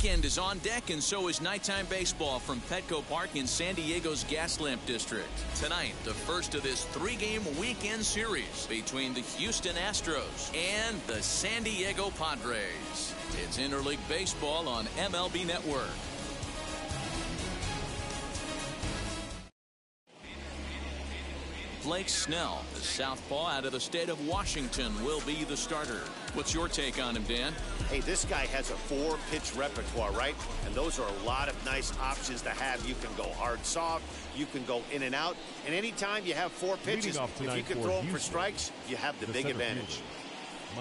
weekend is on deck, and so is nighttime baseball from Petco Park in San Diego's Gaslamp District. Tonight, the first of this three-game weekend series between the Houston Astros and the San Diego Padres. It's interleague baseball on MLB Network. Blake Snell, the southpaw out of the state of Washington, will be the starter. What's your take on him, Dan? Hey, this guy has a 4-pitch repertoire, right? And those are a lot of nice options to have. You can go hard, soft. You can go in and out. And anytime you have 4 pitches, if you can throw them for strikes, you have the big advantage.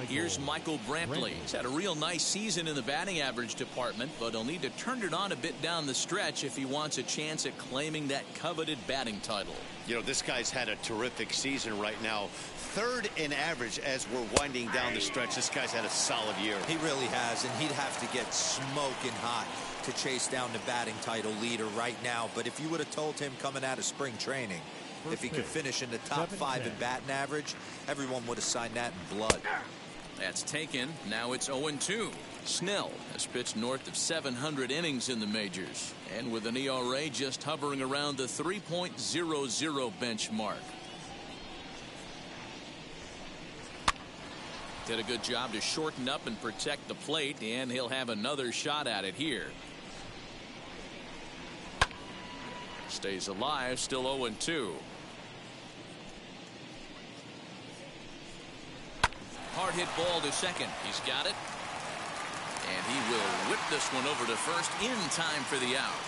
Here's Michael Brantley. He's had a real nice season in the batting average department, but he'll need to turn it on a bit down the stretch if he wants a chance at claiming that coveted batting title. You know, this guy's had a terrific season right now. 3rd in average as we're winding down the stretch. This guy's had a solid year. He really has, and he'd have to get smoking hot to chase down the batting title leader right now. But if you would have told him coming out of spring training, if he could finish in the top 5 in batting average, everyone would have signed that in blood. That's taken. Now it's 0-2. Snell has pitched north of 700 innings in the majors, and with an ERA just hovering around the 3.00 benchmark. Did a good job to shorten up and protect the plate, and he'll have another shot at it here. Stays alive, still 0-2. Hard hit ball to second. He's got it. And he will whip this one over to first in time for the out.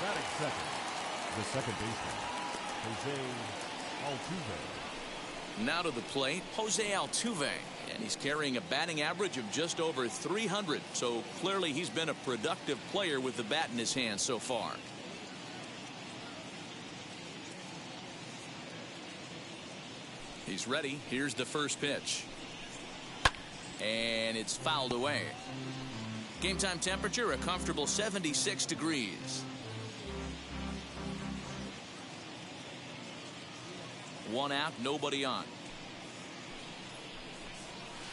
Batting second, the second baseman, Jose Altuve. Now to the plate, Jose Altuve. And he's carrying a batting average of just over 300. So clearly he's been a productive player with the bat in his hand so far. He's ready. Here's the first pitch. And it's fouled away. Game time temperature, a comfortable 76 degrees. 1 out, nobody on.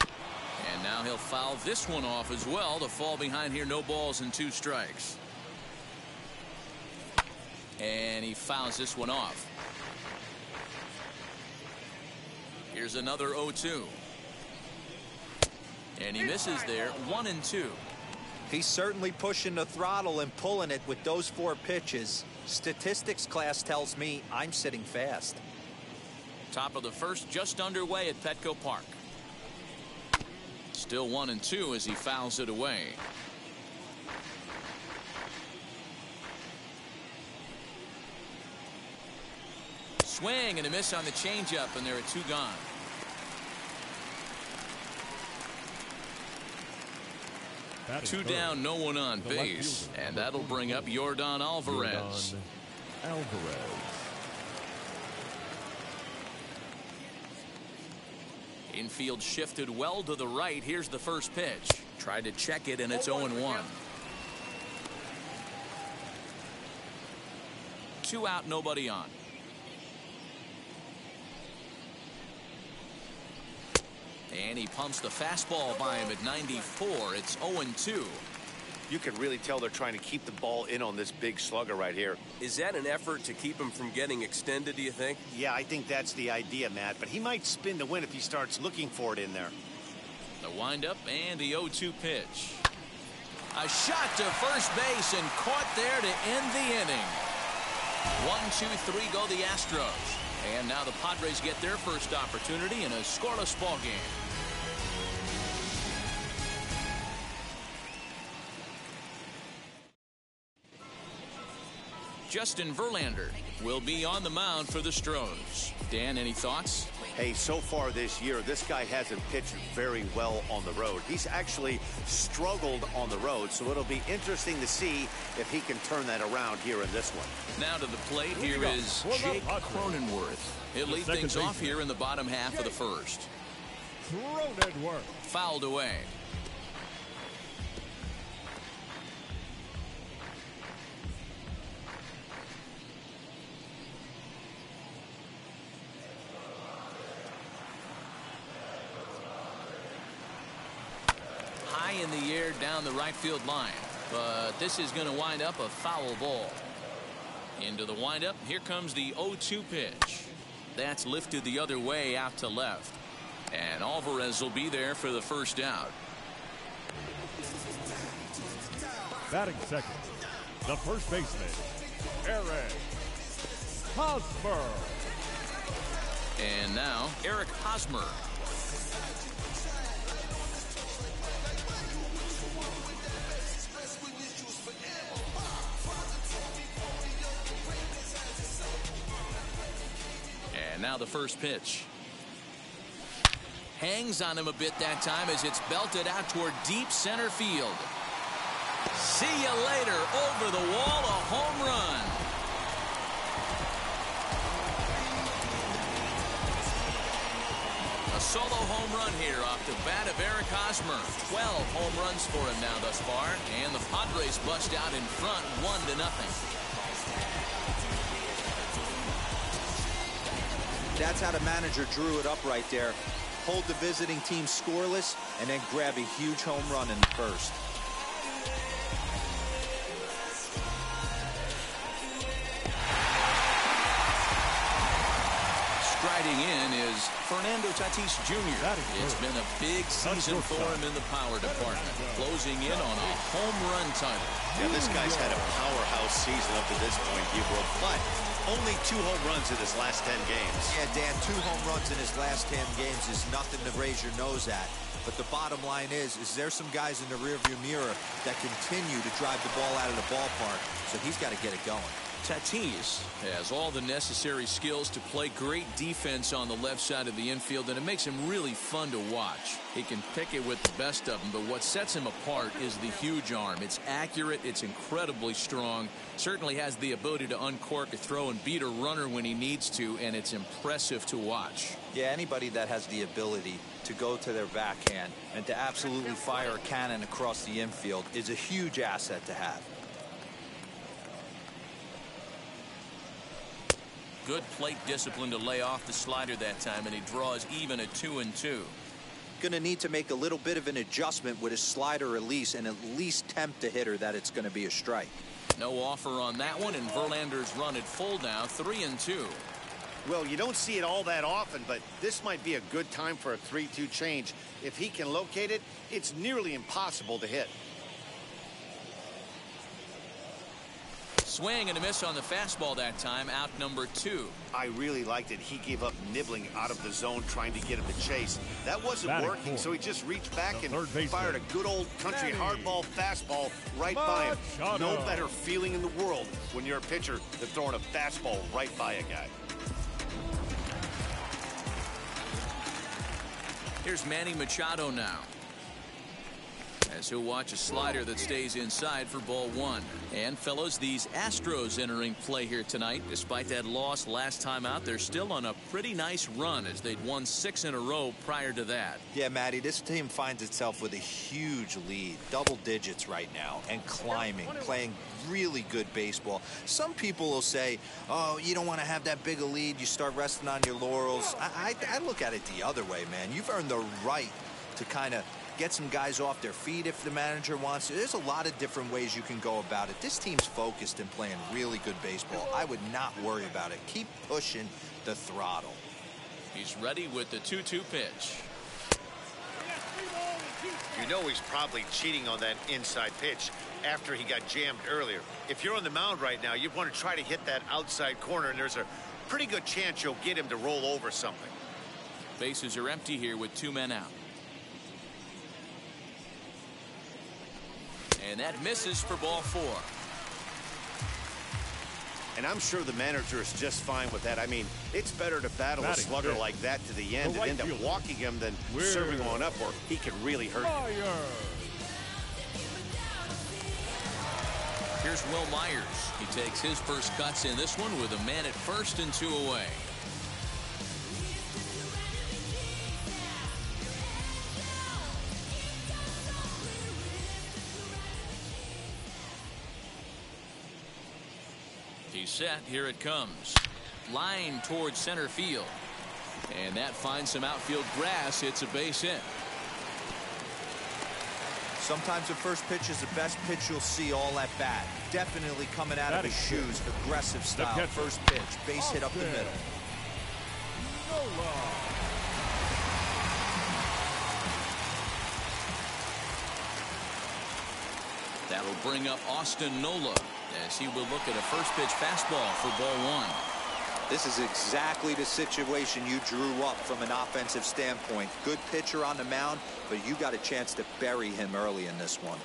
And now he'll foul this one off as well to fall behind here. No balls and 2 strikes. And he fouls this one off. Here's another 0-2. And he misses there. 1-2. He's certainly pushing the throttle and pulling it with those 4 pitches. Statistics class tells me I'm sitting fast. Top of the first just underway at Petco Park. Still 1-2 as he fouls it away. Swing and a miss on the changeup, and there are 2 gone. Batting 2 third, down, no one on base, and that'll bring up Yordan Alvarez. Infield shifted well to the right. Here's the first pitch. Tried to check it, and it's 0-1. 2 out, nobody on. And he pumps the fastball by him at 94. It's 0-2. You can really tell they're trying to keep the ball in on this big slugger right here. Is that an effort to keep him from getting extended, do you think? Yeah, I think that's the idea, Matt. But he might spin to win if he starts looking for it in there. The windup and the 0-2 pitch. A shot to first base and caught there to end the inning. 1-2-3 go the Astros. And now the Padres get their first opportunity in a scoreless ball game. Justin Verlander will be on the mound for the Stros. Dan, any thoughts? Hey, so far this year, this guy hasn't pitched very well on the road. He's actually struggled on the road, so it'll be interesting to see if he can turn that around here in this one. Now to the plate, here is Jake Cronenworth. He'll lead things off here in the bottom half of the first. Cronenworth. Fouled away. In squared down the right field line. But this is going to wind up a foul ball. Into the windup. Here comes the 0-2 pitch. That's lifted the other way out to left. And Alvarez will be there for the first out. Batting second, the first baseman, Eric Hosmer. And now Eric Hosmer. And now the first pitch. Hangs on him a bit that time as it's belted out toward deep center field. See you later. Over the wall, a home run. A solo home run here off the bat of Eric Hosmer. 12 home runs for him now thus far. And the Padres bust out in front 1-0. That's how the manager drew it up right there. Hold the visiting team scoreless and then grab a huge home run in the first. Striding in is Fernando Tatis Jr. It's been a big season for him in the power department, closing in on a home run title. Yeah, this guy's had a powerhouse season up to this point, Gabriel, but only 2 home runs in his last 10 games. Yeah, Dan, 2 home runs in his last 10 games is nothing to raise your nose at. But the bottom line is there some guys in the rearview mirror that continue to drive the ball out of the ballpark, so he's got to get it going. Tatis has all the necessary skills to play great defense on the left side of the infield, and it makes him really fun to watch. He can pick it with the best of them, but what sets him apart is the huge arm. It's accurate, it's incredibly strong, certainly has the ability to uncork a throw and beat a runner when he needs to, and it's impressive to watch. Yeah, anybody that has the ability to go to their backhand and to absolutely fire a cannon across the infield is a huge asset to have. Good plate discipline to lay off the slider that time, and he draws even at 2-2. Going to need to make a little bit of an adjustment with his slider release and at least tempt the hitter that it's going to be a strike. No offer on that one, and Verlander's run at full now, 3-2. Well, you don't see it all that often, but this might be a good time for a 3-2 change. If he can locate it, it's nearly impossible to hit. Swing and a miss on the fastball that time, out number 2. I really liked it. He gave up nibbling out of the zone trying to get him to chase. That wasn't working, so he just reached back and fired a good old country hardball fastball right by him. No better feeling in the world when you're a pitcher than throwing a fastball right by a guy. Here's Manny Machado now, as he'll watch a slider that stays inside for ball 1. And fellows, these Astros entering play here tonight. Despite that loss last time out, they're still on a pretty nice run as they'd won 6 in a row prior to that. Yeah, Matty, this team finds itself with a huge lead, double digits right now, and climbing, playing really good baseball. Some people will say, oh, you don't want to have that big a lead, you start resting on your laurels. I look at it the other way, man. You've earned the right to kind of get some guys off their feet if the manager wants to. There's a lot of different ways you can go about it. This team's focused and playing really good baseball. I would not worry about it. Keep pushing the throttle. He's ready with the 2-2 pitch. You know he's probably cheating on that inside pitch after he got jammed earlier. If you're on the mound right now, you want to try to hit that outside corner, and there's a pretty good chance you'll get him to roll over something. Bases are empty here with 2 men out. And that misses for ball 4. And I'm sure the manager is just fine with that. I mean, it's better to battle a slugger like that to the end and end up walking him than serving on up, or he could really hurt you. Here's Will Myers. He takes his first cuts in this one with a man at first and 2 away. He's set. Here it comes. Line towards center field. And that finds some outfield grass. It's a base hit. Sometimes the first pitch is the best pitch you'll see all at bat. Definitely coming out of his shoes, aggressive style. First pitch, base hit up the middle. That'll bring up Austin Nola as he will look at a first pitch fastball for ball one. This is exactly the situation you drew up from an offensive standpoint. Good pitcher on the mound, but you got a chance to bury him early in this one.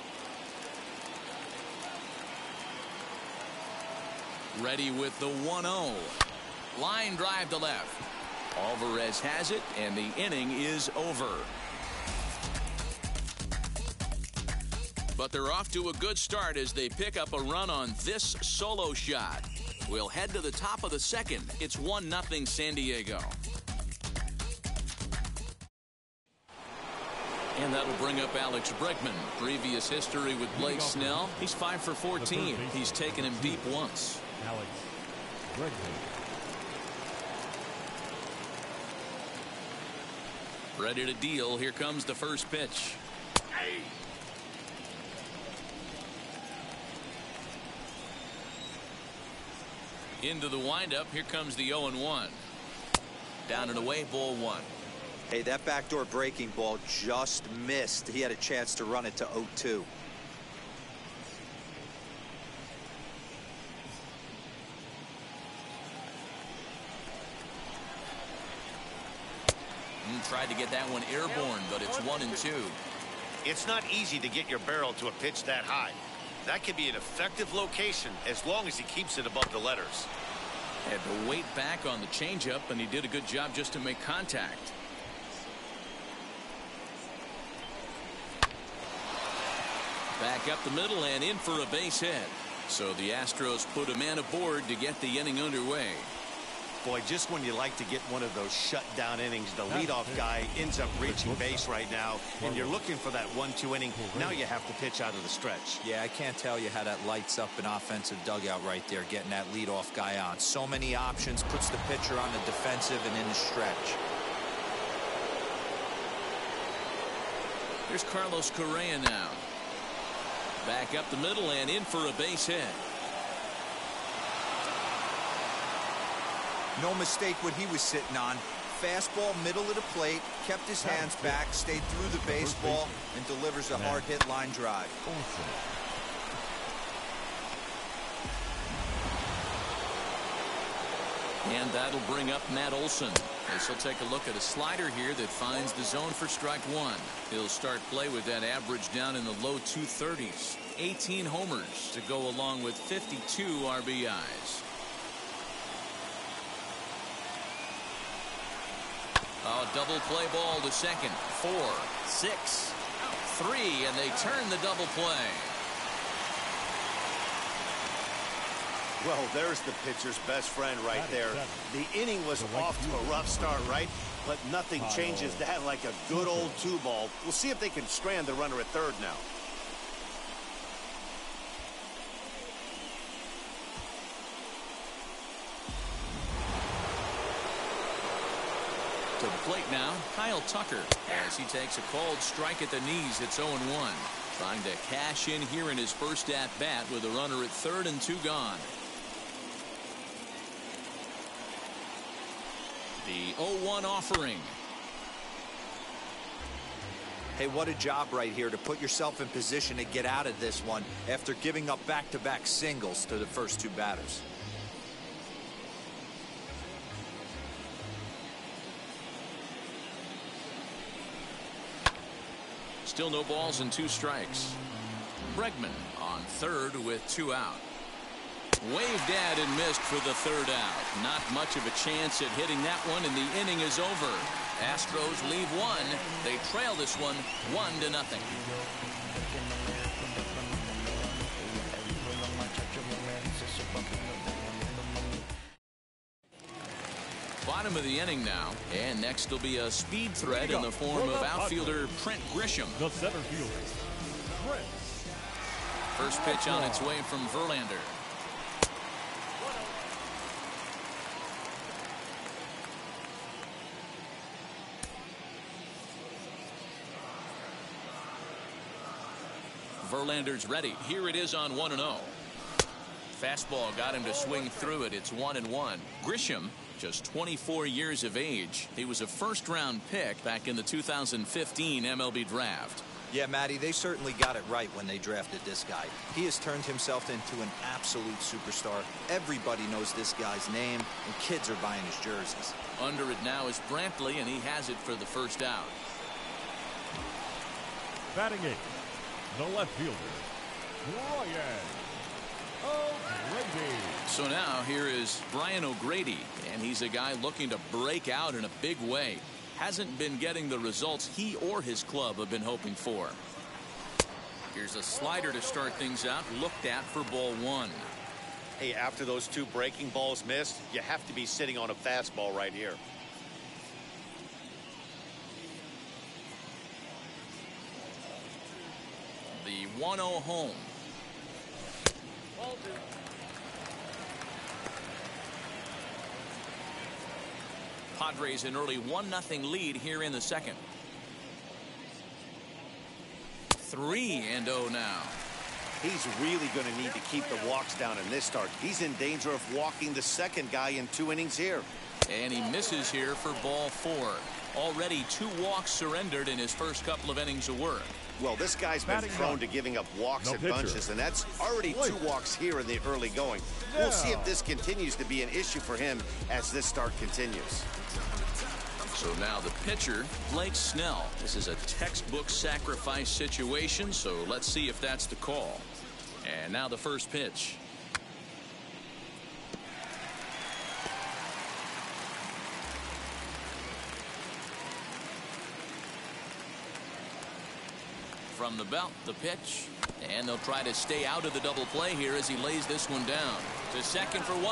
Ready with the 1-0. Line drive to left. Alvarez has it, and the inning is over. But they're off to a good start as they pick up a run on this solo shot. We'll head to the top of the second. It's 1-0 San Diego. And that'll bring up Alex Bregman. Previous history with Blake Snell. He's 5 for 14. He's taken him deep once. Alex Bregman. Ready to deal. Here comes the first pitch. Into the windup. Here comes the 0-1. Down and away, ball one. Hey, that backdoor breaking ball just missed. He had a chance to run it to 0-2. Tried to get that one airborne, but it's 1-2. It's not easy to get your barrel to a pitch that high. That could be an effective location as long as he keeps it above the letters. Had to wait back on the changeup, and he did a good job just to make contact. Back up the middle and in for a base hit. So the Astros put a man aboard to get the inning underway. Boy, just when you like to get one of those shutdown innings, the leadoff guy ends up reaching base right now, and you're looking for that 1-2 inning. Now you have to pitch out of the stretch. Yeah, I can't tell you how that lights up an offensive dugout right there, getting that leadoff guy on. So many options, puts the pitcher on the defensive and in the stretch. Here's Carlos Correa now. Back up the middle and in for a base hit. No mistake what he was sitting on. Fastball, middle of the plate, kept his hands back, stayed through the baseball, and delivers a hard hit line drive. And that'll bring up Matt Olson as he'll take a look at a slider here that finds the zone for strike one. He'll start play with that average down in the low 230s. 18 homers to go along with 52 RBIs. Oh, double play ball to second. 4, 6, 3, and they turn the double play. Well, there's the pitcher's best friend right there. The inning was off to a rough start, right? But nothing changes that like a good old 2-ball. We'll see if they can strand the runner at third now. To the plate now, Kyle Tucker, as he takes a called strike at the knees. It's 0-1. Trying to cash in here in his first at-bat with a runner at third and 2 gone. The 0-1 offering. Hey, what a job right here to put yourself in position to get out of this one after giving up back-to-back singles to the first 2 batters. Still no balls and 2 strikes. Bregman on third with 2 out. Waved at and missed for the 3rd out. Not much of a chance at hitting that one, and the inning is over. Astros leave 1. They trail this one 1-0. Bottom of the inning now, and next will be a speed threat in the form of outfielder Trent Grisham. The center fielder, Trent. First pitch on its way from Verlander. Verlander's ready. Here it is on 1-0. Fastball got him to swing through it. It's 1-1. Grisham, just 24 years of age. He was a first-round pick back in the 2015 MLB draft. Yeah, Matty, they certainly got it right when they drafted this guy. He has turned himself into an absolute superstar. Everybody knows this guy's name, and kids are buying his jerseys. Under it now is Brantley, and he has it for the first out. Batting eighth, the left fielder, Brian O'Grady. So now here is Brian O'Grady, and he's a guy looking to break out in a big way. Hasn't been getting the results he or his club have been hoping for. Here's a slider to start things out, looked at for ball one. Hey, after those two breaking balls missed, you have to be sitting on a fastball right here. The 1-0 home. Padres an early 1-0 lead here in the second. 3-0 now. He's really going to need to keep the walks down in this start. He's in danger of walking the second guy in 2 innings here. And he misses here for ball 4. Already 2 walks surrendered in his first couple of innings of work. Well, this guy's been prone to giving up walks in bunches, and that's already 2 walks here in the early going. We'll see if this continues to be an issue for him as this start continues. So now the pitcher, Blake Snell. This is a textbook sacrifice situation, so let's see if that's the call. And now the first pitch. From the belt, the pitch. And they'll try to stay out of the double play here as he lays this one down. To second for 1,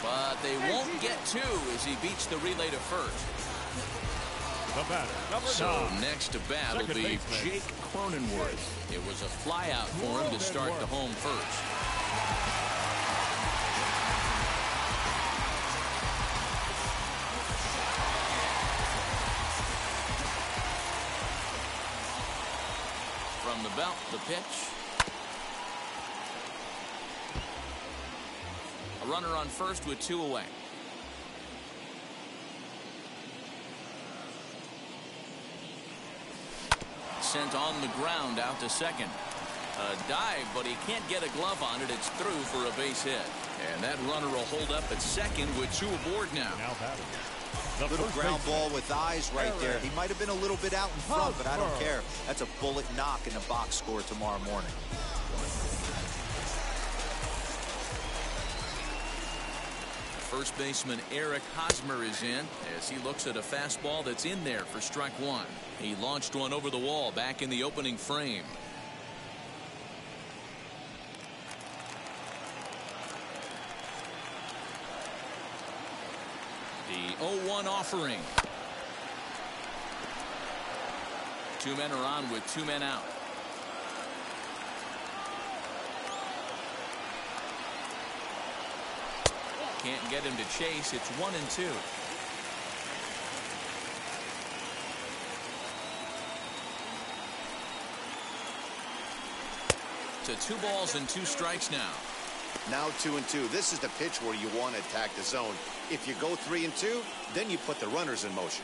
but they won't get 2 as he beats the relay to first. The batter, number 9. So next to bat will be Jake Cronenworth. It was a fly out for him to start the home first. From the belt, the pitch. A runner on first with 2 away. Sent on the ground out to second. A dive, but he can't get a glove on it. It's through for a base hit. And that runner will hold up at second with 2 aboard now. Little ground ball with eyes right there. He might have been a little bit out in front, but I don't care. That's a bullet knock in the box score tomorrow morning. First baseman Eric Hosmer is in as he looks at a fastball that's in there for strike 1. He launched one over the wall back in the opening frame. The 0-1 offering. 2 men are on with 2 men out. Can't get him to chase. It's 1-2. To 2 balls and 2 strikes now. Now 2-2. This is the pitch where you want to attack the zone. If you go 3-2, then you put the runners in motion.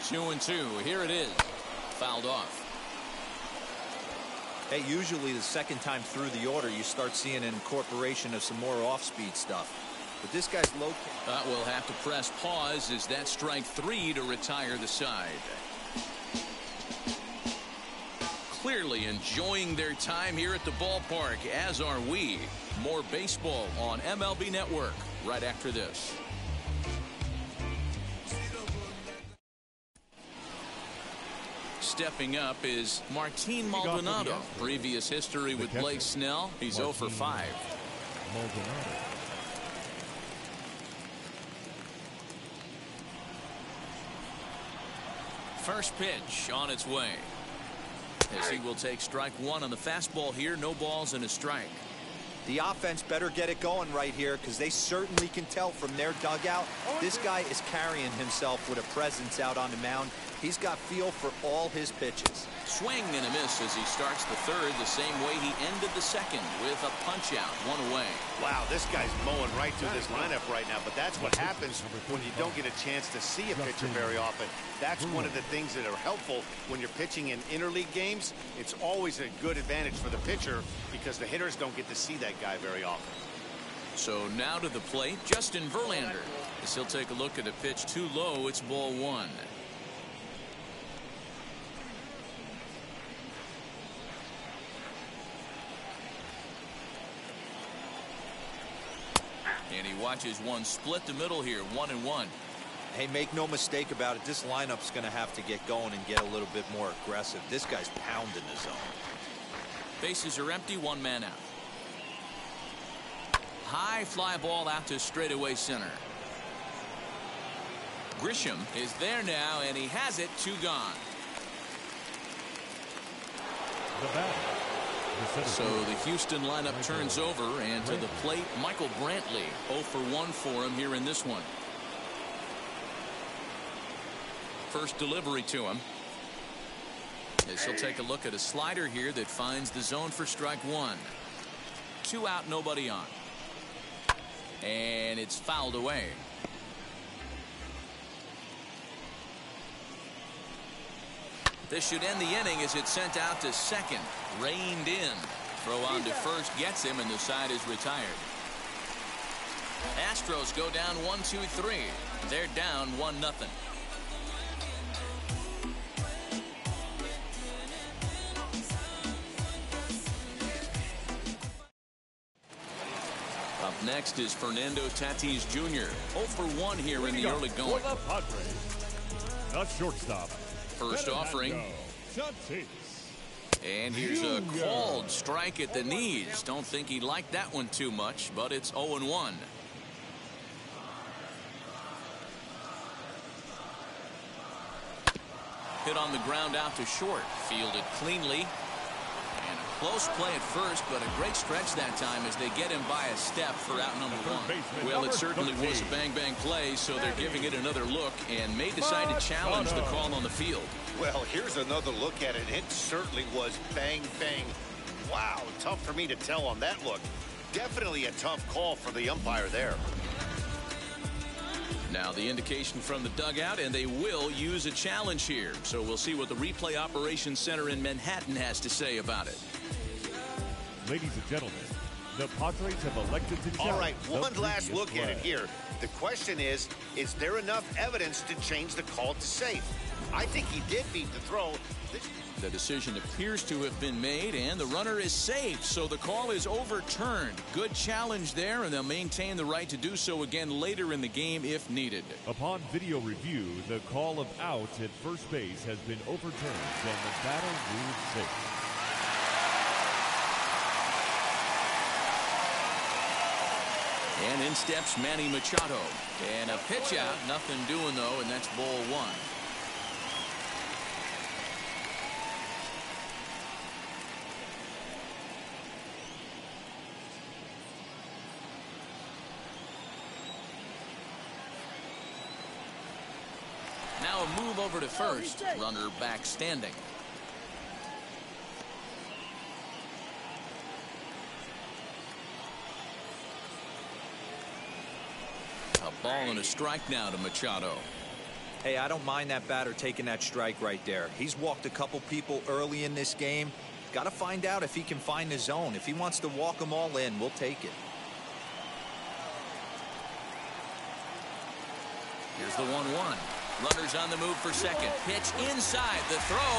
Two and 2. Here it is. Fouled off. Hey, usually the second time through the order, you start seeing an incorporation of some more off-speed stuff. But this guy's low. We'll have to press pause as that's strike 3 to retire the side. Clearly enjoying their time here at the ballpark, as are we. More baseball on MLB Network right after this. Stepping up is Martin Maldonado. Previous history with Blake Snell. He's 0 for 5. Maldonado. First pitch on its way. As he will take strike 1 on the fastball here. No balls and a strike. The offense better get it going right here, because they certainly can tell from their dugout this guy is carrying himself with a presence out on the mound. He's got feel for all his pitches. Swing and a miss as he starts the third the same way he ended the second, with a punch out, one away. Wow, this guy's mowing right through this lineup right now, but that's what happens when you don't get a chance to see a pitcher very often. That's one of the things that are helpful when you're pitching in interleague games. It's always a good advantage for the pitcher because the hitters don't get to see that guy very often. So now to the plate, Justin Verlander. As he'll take a look at a pitch too low, it's ball one. And he watches one split the middle here, 1-1. Hey, make no mistake about it, this lineup's going to have to get going and get a little bit more aggressive. This guy's pounding the zone. Bases are empty, one man out. High fly ball out to straightaway center. Grisham is there now, and he has it, 2 gone. So the Houston lineup turns over, and to the plate, Michael Brantley. 0 for 1 for him here in this one. First delivery to him. As he'll take a look at a slider here that finds the zone for strike 1. 2 out, nobody on. And it's fouled away. This should end the inning as it's sent out to second. Reined in. Throw on to first gets him, and the side is retired. Astros go down 1-2-3. They're down 1-0. Up next is Fernando Tatis Jr. 0 for 1 here in the early going. The shortstop. First offering. And here's a called strike at the knees. Don't think he liked that one too much, but it's 0-1. Hit on the ground out to short. Fielded cleanly. And a close play at first, but a great stretch that time as they get him by a step for out number 1. Well, it certainly was a bang-bang play, so they're giving it another look and may decide to challenge the call on the field. Well, here's another look at it. It certainly was bang-bang. Wow, tough for me to tell on that look. Definitely a tough call for the umpire there. Now the indication from the dugout, and they will use a challenge here. So we'll see what the replay operations center in Manhattan has to say about it. Ladies and gentlemen, the Padres have elected to challenge. All right, one last look at it here. The question is there enough evidence to change the call to safe? I think he did beat the throw. The decision appears to have been made, and the runner is safe, so the call is overturned. Good challenge there, and they'll maintain the right to do so again later in the game if needed. Upon video review, the call of out at first base has been overturned, and the batter ruled safe. And in steps Manny Machado. And a pitch out, nothing doing though, and that's ball 1. Now a move over to first. Runner back standing. A ball and a strike now to Machado. Hey, I don't mind that batter taking that strike right there. He's walked a couple people early in this game. Got to find out if he can find the zone. If he wants to walk them all in, we'll take it. Here's the 1-1. Runners on the move for second. Pitch inside. The throw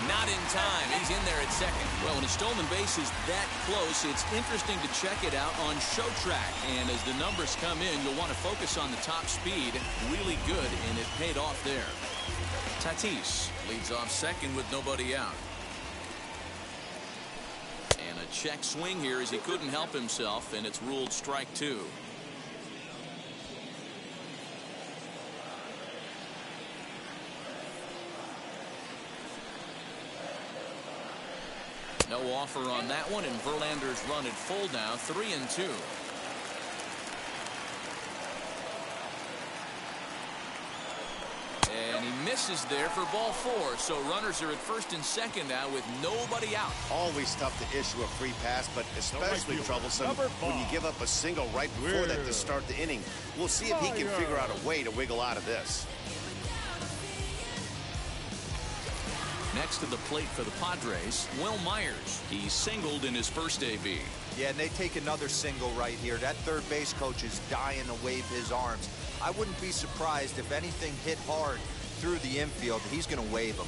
not in time. He's in there at second. Well, when a stolen base is that close, it's interesting to check it out on show track. And as the numbers come in, you'll want to focus on the top speed. Really good, and it paid off there. Tatis leads off second with nobody out. And a check swing here as he couldn't help himself, and it's ruled strike 2. No offer on that one, and Verlander's run at full now, 3-2. And he misses there for ball 4. So runners are at first and second now with nobody out. Always tough to issue a free pass, but especially troublesome when you give up a single right before that to start the inning. We'll see if he can figure out a way to wiggle out of this. Next to the plate for the Padres, Will Myers. He singled in his first AB. Yeah, and they take another single right here. That third base coach is dying to wave his arms. I wouldn't be surprised if anything hit hard through the infield. He's going to wave them.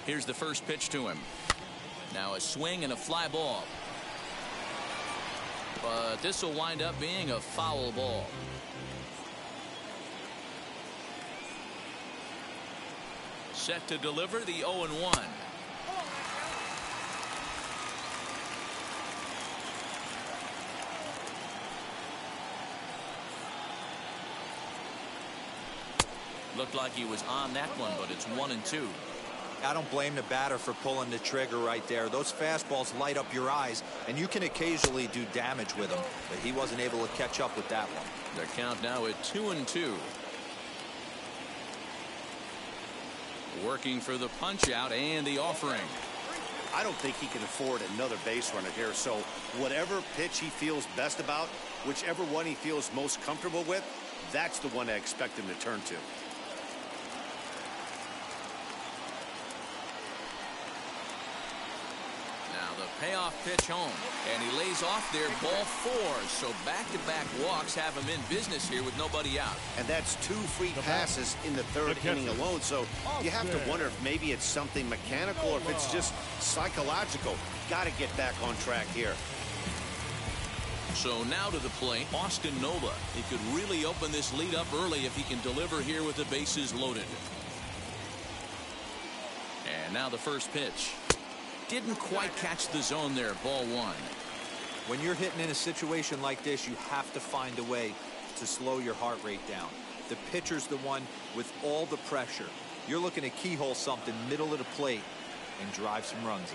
Here's the first pitch to him. Now a swing and a fly ball. But this will wind up being a foul ball. Set to deliver the 0-1. Looked like he was on that one, but it's 1-2. I don't blame the batter for pulling the trigger right there. Those fastballs light up your eyes, and you can occasionally do damage with them, but he wasn't able to catch up with that one. Their count now at 2-2. Working for the punch out and the offering. I don't think he can afford another base runner here, so whatever pitch he feels best about, whichever one he feels most comfortable with, that's the one I expect him to turn to. Payoff pitch home, and he lays off there, ball 4. So back-to-back walks have him in business here with nobody out. And that's 2 free passes in the third inning alone. So you have to wonder if maybe it's something mechanical or if it's just psychological. Got to get back on track here. So now to the plate, Austin Nola. He could really open this lead up early if he can deliver here with the bases loaded. And now the first pitch. Didn't quite catch the zone there, ball 1. When you're hitting in a situation like this, you have to find a way to slow your heart rate down. The pitcher's the one with all the pressure. You're looking to keyhole something middle of the plate and drive some runs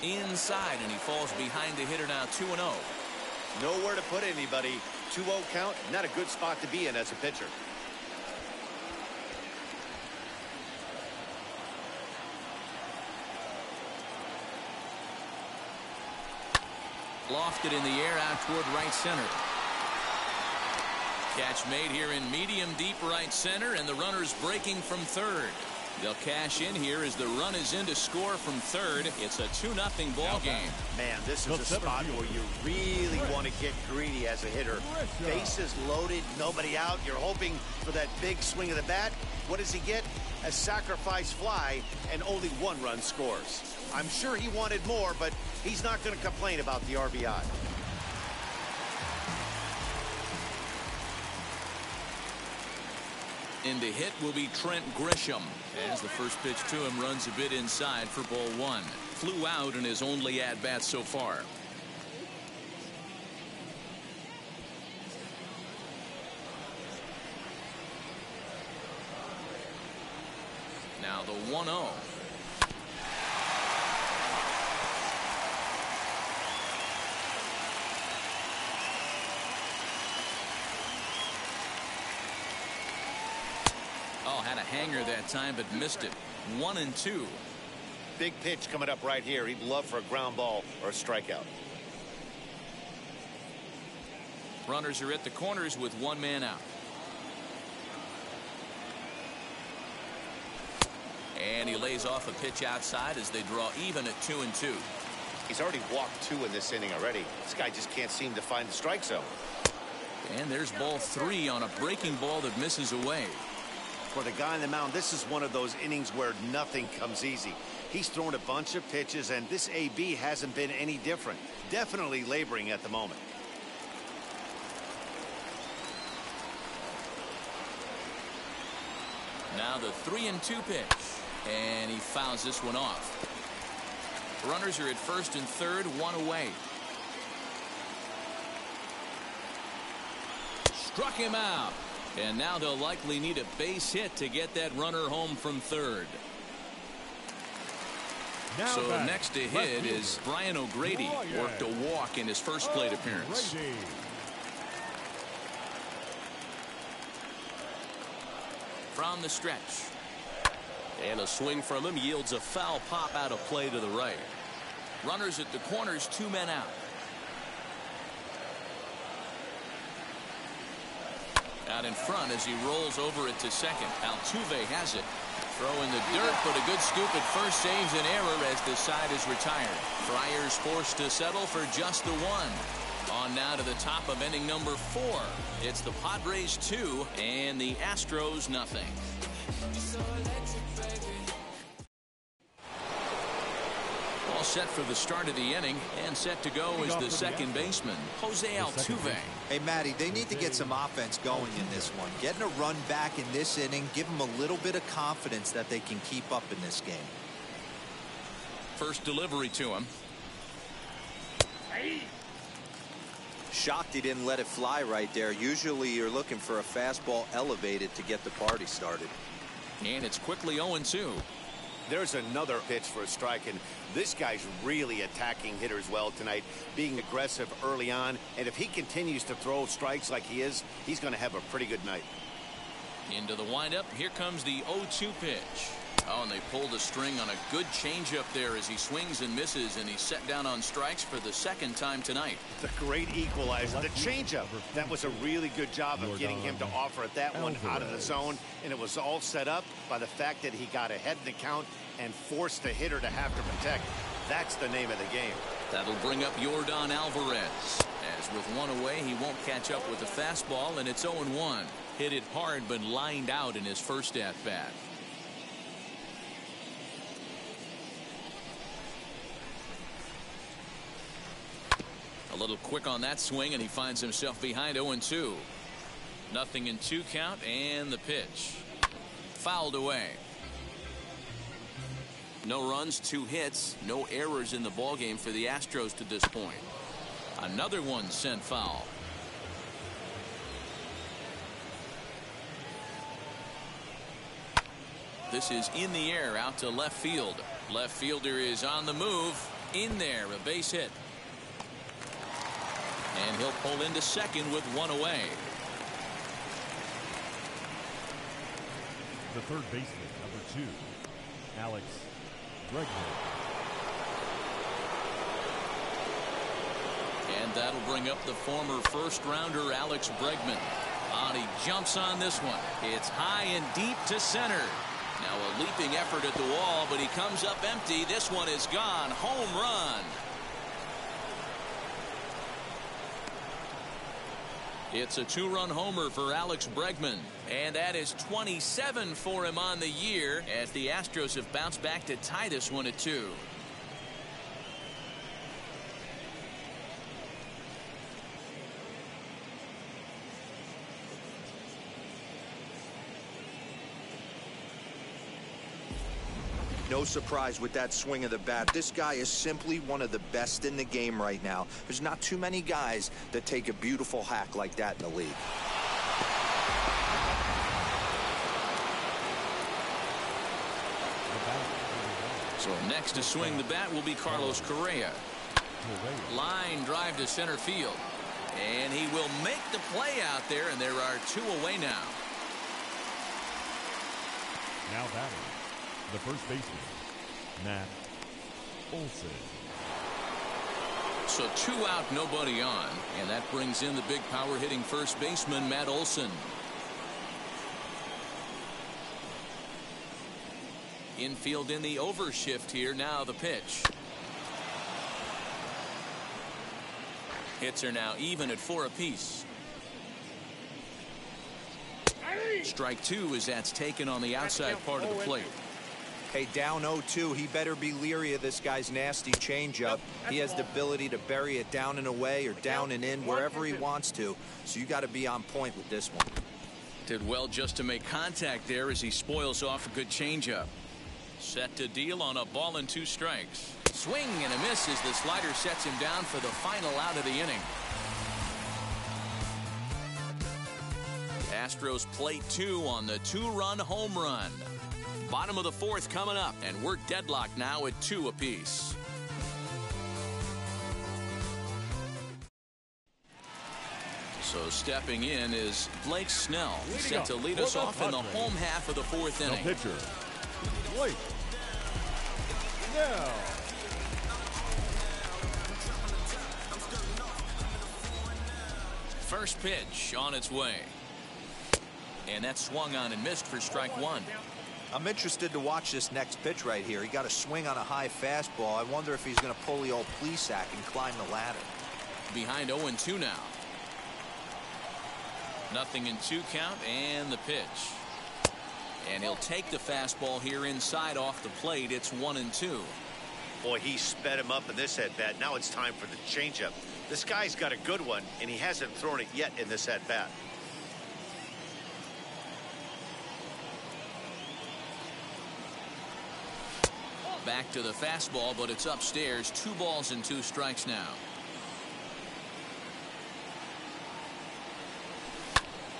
in. Inside, and he falls behind the hitter now, 2-0. Nowhere to put anybody. 2-0 count, not a good spot to be in as a pitcher. Lofted in the air out toward right center. Catch made here in medium deep right center, and the runner's breaking from third. They'll cash in here as the run is in to score from third. It's a 2-0 ball game. Man, this is a spot where you really want to get greedy as a hitter. Bases loaded, nobody out. You're hoping for that big swing of the bat. What does he get? A sacrifice fly, and only 1 run scores. I'm sure he wanted more, but he's not going to complain about the RBI. In to hit will be Trent Grisham. As the first pitch to him runs a bit inside for ball 1. Flew out in his only at-bat so far. Now the 1-0. Oh, had a hanger that time, but missed it. 1-2. Big pitch coming up right here. He'd love for a ground ball or a strikeout. Runners are at the corners with 1 man out. And he lays off a pitch outside as they draw even at 2-2. He's already walked 2 in this inning already. This guy just can't seem to find the strike zone. And there's ball 3 on a breaking ball that misses away. For the guy on the mound, this is one of those innings where nothing comes easy. He's thrown a bunch of pitches, and this AB hasn't been any different. Definitely laboring at the moment. Now the 3-2 pitch. And he fouls this one off. Runners are at first and third, 1 away. struck him out. And now they'll likely need a base hit to get that runner home from third. So next to hit is Brian O'Grady. Worked a walk in his first plate appearance. From the stretch. And a swing from him yields a foul pop out of play to the right. Runners at the corners, 2 men out. Out in front as he rolls over it to second. Altuve has it. Throw in the dirt, but a good scoop at first saves an error as the side is retired. Friars forced to settle for just the one. On now to the top of inning number 4. It's the Padres 2 and the Astros nothing. All set for the start of the inning, and set to go is the second baseman, Jose Altuve. Hey, Matty, they need to get some offense going in this one. Getting a run back in this inning, give them a little bit of confidence that they can keep up in this game. First delivery to him. Shocked he didn't let it fly right there. Usually you're looking for a fastball elevated to get the party started. And it's quickly 0-2. There's another pitch for a strike, and this guy's really attacking hitters well tonight, being aggressive early on, and if he continues to throw strikes like he is, he's going to have a pretty good night. Into the windup, here comes the 0-2 pitch. Oh, and they pulled a string on a good changeup there as he swings and misses, and he's set down on strikes for the second time tonight. It's a great equalizer. The changeup, that was a really good job of getting him to offer at that one out of the zone, and it was all set up by the fact that he got ahead in the count and forced the hitter to have to protect. That's the name of the game. That'll bring up Yordan Alvarez. As with one away, he won't catch up with the fastball, and it's 0-1. Hit it hard, but lined out in his first at-bat. A little quick on that swing, and he finds himself behind 0-2. Nothing in 2 count, and the pitch. Fouled away. No runs, 2 hits, no errors in the ballgame for the Astros to this point. Another one sent foul. This is in the air out to left field. Left fielder is on the move. In there, a base hit. And he'll pull into second with 1 away. The third baseman, number 2, Alex Bregman. And that'll bring up the former first-rounder Alex Bregman. And he jumps on this one. It's high and deep to center. Now a leaping effort at the wall, but he comes up empty. This one is gone. Home run. It's a 2-run homer for Alex Bregman, and that is 27 for him on the year as the Astros have bounced back to tie this one at 2. No surprise with that swing of the bat. This guy is simply one of the best in the game right now. There's not too many guys that take a beautiful hack like that in the league. So next to swing the bat will be Carlos Correa. Line drive to center field. And he will make the play out there, and there are 2 away now. Now batting, the first baseman, Matt Olson. So 2 out, nobody on, and that brings in the big power hitting first baseman, Matt Olson. Infield in the overshift here. Now the pitch. Hits are now even at 4 apiece. Strike 2 as that's taken on the outside part of the plate. Hey, down 0-2. He better be leery of this guy's nasty changeup. He has the ability to bury it down and away or down and in wherever he wants to. So you got to be on point with this one. Did well just to make contact there as he spoils off a good changeup. Set to deal on a ball and 2 strikes. Swing and a miss as the slider sets him down for the final out of the inning. Astros plate 2 on the 2-run home run. Bottom of the 4th coming up, and we're deadlocked now at 2 apiece. So stepping in is Blake Snell, set to lead us off in the home half of the 4th inning. The pitcher, Blake Snell. First pitch on its way. And that swung on and missed for strike 1. I'm interested to watch this next pitch right here. He got a swing on a high fastball. I wonder if he's going to pull the old Plesac and climb the ladder. Behind 0-2 now. Nothing in 2 count, and the pitch. And he'll take the fastball here inside off the plate. It's 1-2. Boy, he sped him up in this at-bat. Now it's time for the changeup. This guy's got a good one, and he hasn't thrown it yet in this at-bat. Back to the fastball, but it's upstairs. 2 balls and 2 strikes now.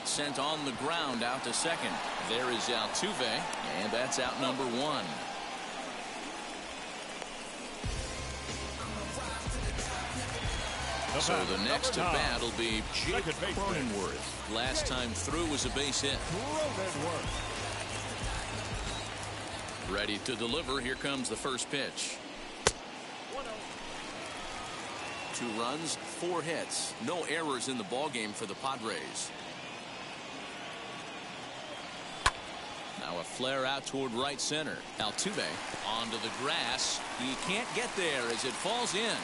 Sent on the ground out to second. There is Altuve, and that's out number 1. So the next to bat will be Jake Cronenworth. Last time through was a base hit. Ready to deliver. Here comes the first pitch. 2 runs, 4 hits. No errors in the ballgame for the Padres. Now a flare out toward right center. Altuve onto the grass. He can't get there as it falls in.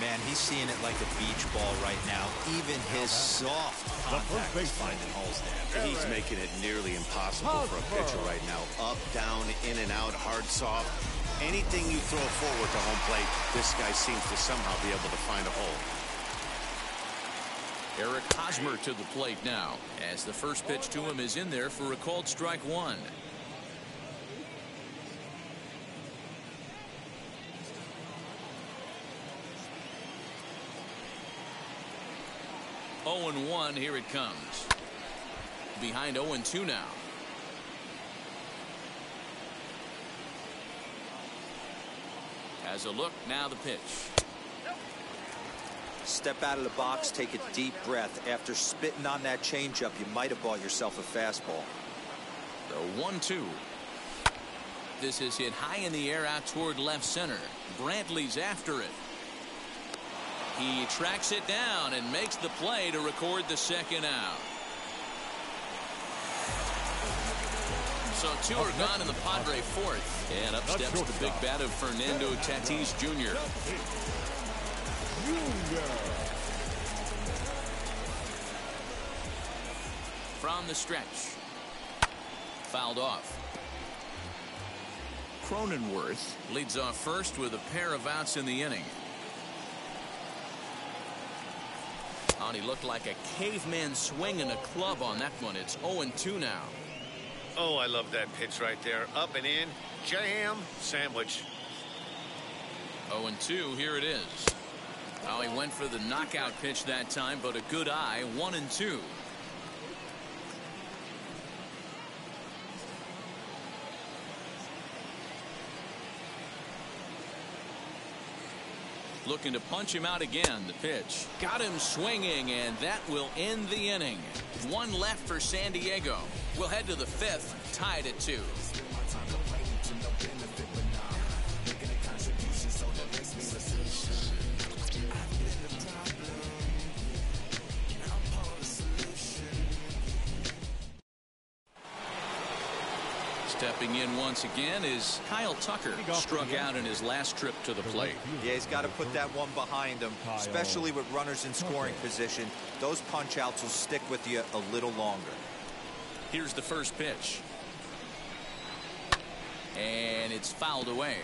Man, he's seeing it like a beach ball right now. Even his soft contact is finding holes there. He's making it nearly impossible for a pitcher right now. Up, down, in and out, hard, soft. Anything you throw forward to home plate, this guy seems to somehow be able to find a hole. Eric Hosmer to the plate now, as the first pitch to him is in there for a called strike 1. Oh and 1, here it comes. Behind 0-2 now. Has a look, now the pitch. Step out of the box, take a deep breath. After spitting on that changeup, you might have bought yourself a fastball. The 1-2. This is hit high in the air out toward left center. Brantley's after it. He tracks it down and makes the play to record the second out. So 2 are gone in the Padre 4th. And up steps the big bat of Fernando Tatis Jr. From the stretch. Fouled off. Cronenworth leads off first with a pair of outs in the inning. And he looked like a caveman swinging a club on that one. It's 0-2 now. Oh, I love that pitch right there. Up and in. Jam. Sandwich. 0-2. Here it is. Oh, he went for the knockout pitch that time, but a good eye. 1-2. Looking to punch him out again. The pitch got him swinging, and that will end the inning. 1 left for San Diego. We'll head to the 5th, tied at 2. Stepping in once again is Kyle Tucker. Struck out in his last trip to the plate. Yeah, he's got to put that one behind him, especially with runners in scoring position. Those punch outs will stick with you a little longer. Here's the first pitch. And it's fouled away.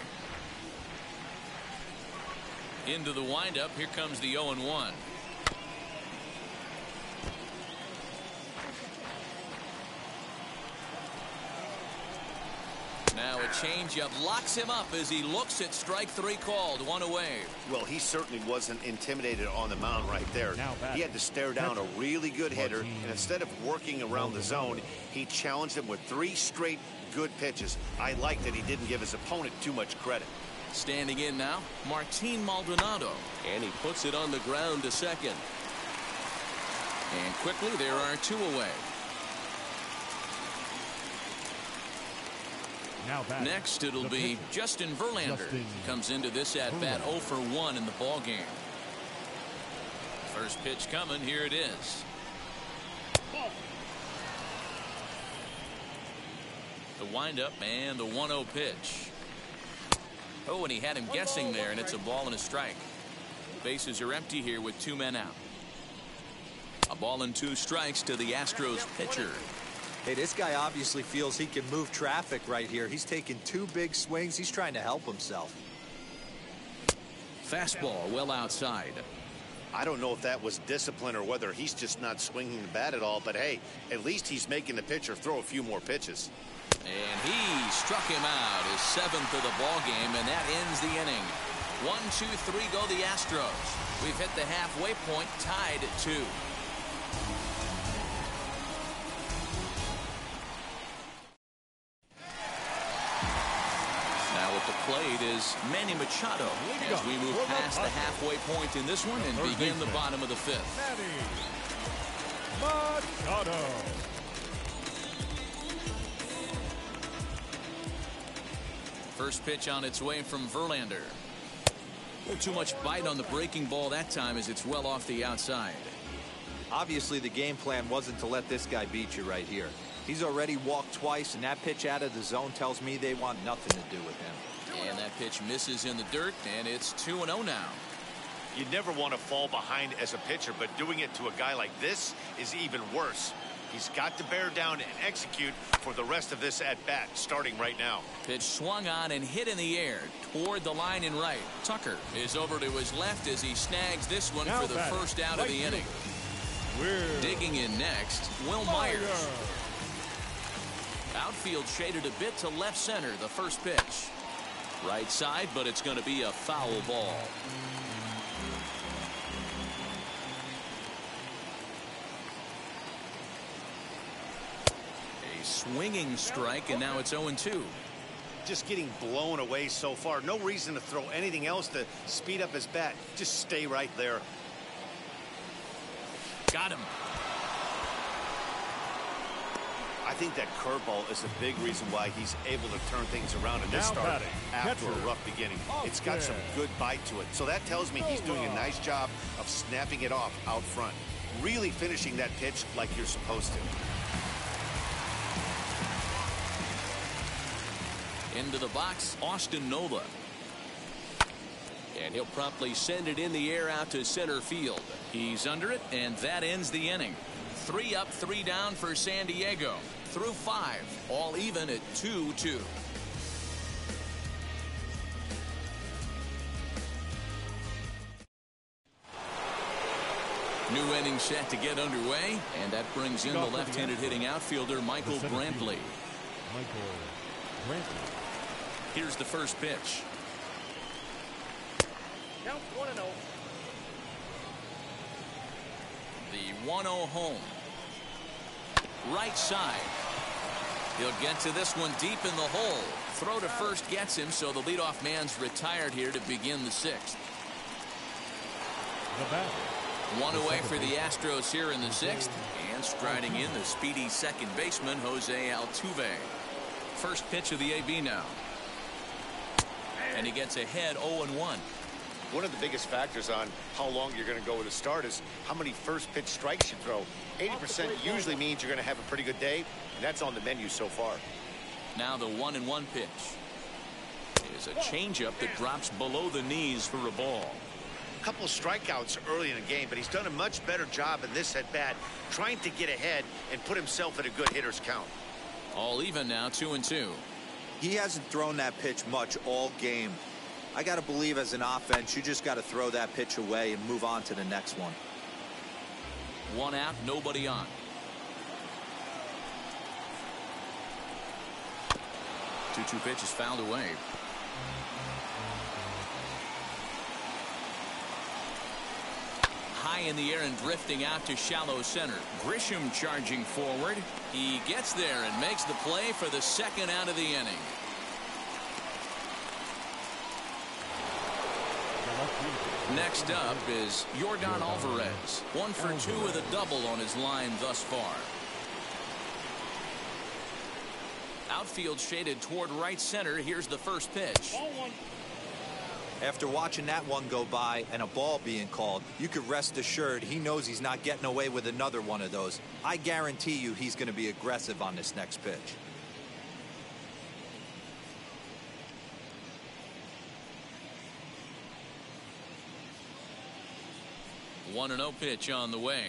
Into the windup. Here comes the 0-1. Now a changeup locks him up as he looks at strike three called. One away. Well, he certainly wasn't intimidated on the mound right there. He had to stare down a really good hitter, and instead of working around the zone, he challenged him with 3 straight good pitches. I like that he didn't give his opponent too much credit. Standing in now, Martin Maldonado. And he puts it on the ground to second. And quickly, there are 2 away. Next, it'll be Justin Verlander. Comes into this at-bat 0 for 1 in the ball game. First pitch coming. Here it is. The windup and the 1-0 pitch. Oh, and he had him guessing there, and it's a ball and a strike. Bases are empty here with 2 men out. A ball and 2 strikes to the Astros pitcher. Hey, this guy obviously feels he can move traffic right here. He's taking 2 big swings. He's trying to help himself. Fastball well outside. I don't know if that was discipline or whether he's just not swinging the bat at all, but hey, at least he's making the pitcher throw a few more pitches. And he struck him out, his 7th of the ball game, and that ends the inning. 1, 2, 3 go the Astros. We've hit the halfway point, tied at 2. Now at the plate is Manny Machado as we move past the halfway point in this one and begin the bottom of the 5th. Machado. First pitch on its way from Verlander. Too much bite on the breaking ball that time as it's well off the outside. Obviously, the game plan wasn't to let this guy beat you right here. He's already walked twice, and that pitch out of the zone tells me they want nothing to do with him. And that pitch misses in the dirt, and it's 2-0 now. You never want to fall behind as a pitcher, but doing it to a guy like this is even worse. He's got to bear down and execute for the rest of this at-bat, starting right now. Pitch swung on and hit in the air toward the line and right. Tucker is over to his left as he snags this one for the first out of the inning. Digging in next, Will Myers. Outfield shaded a bit to left center, the first pitch. Right side, but it's going to be a foul ball. A swinging strike, and now it's 0-2. Just getting blown away so far. No reason to throw anything else to speed up his bat. Just stay right there. Got him. I think that curveball is a big reason why he's able to turn things around in this start after a rough beginning. It's got some good bite to it. So that tells me he's doing a nice job of snapping it off out front. Really finishing that pitch like you're supposed to. Into the box, Austin Nola. And he'll promptly send it in the air out to center field. He's under it, and that ends the inning. 3 up, 3 down for San Diego. Through 5, all even at 2-2. New inning set to get underway, and that brings in the left-handed hitting outfielder Michael Brantley. Here's the first pitch. Count 1-0. The 1-0 home. Right side. He'll get to this one deep in the hole. Throw to first gets him, so the leadoff man's retired here to begin the 6th. One away for the Astros here in the 6th. And striding in, the speedy second baseman, Jose Altuve. First pitch of the AB now. And he gets ahead 0-1. One of the biggest factors on how long you're going to go with a start is how many first pitch strikes you throw. 80% usually means you're going to have a pretty good day, and that's on the menu so far. Now the 1-1 pitch is a changeup that drops below the knees for a ball. A couple of strikeouts early in the game, but he's done a much better job in this at bat trying to get ahead and put himself at a good hitter's count. All even now, 2-2. He hasn't thrown that pitch much all game. I got to believe as an offense, you just got to throw that pitch away and move on to the next one. 1 out, nobody on. 2-2 pitch is fouled away. High in the air and drifting out to shallow center. Grisham charging forward. He gets there and makes the play for the second out of the inning. Next up is Yordan Alvarez. 1 for 2 with a double on his line thus far. Outfield shaded toward right center. Here's the first pitch. After watching that one go by and a ball being called, you could rest assured he knows he's not getting away with another one of those. I guarantee you he's going to be aggressive on this next pitch. 1-0 pitch on the way.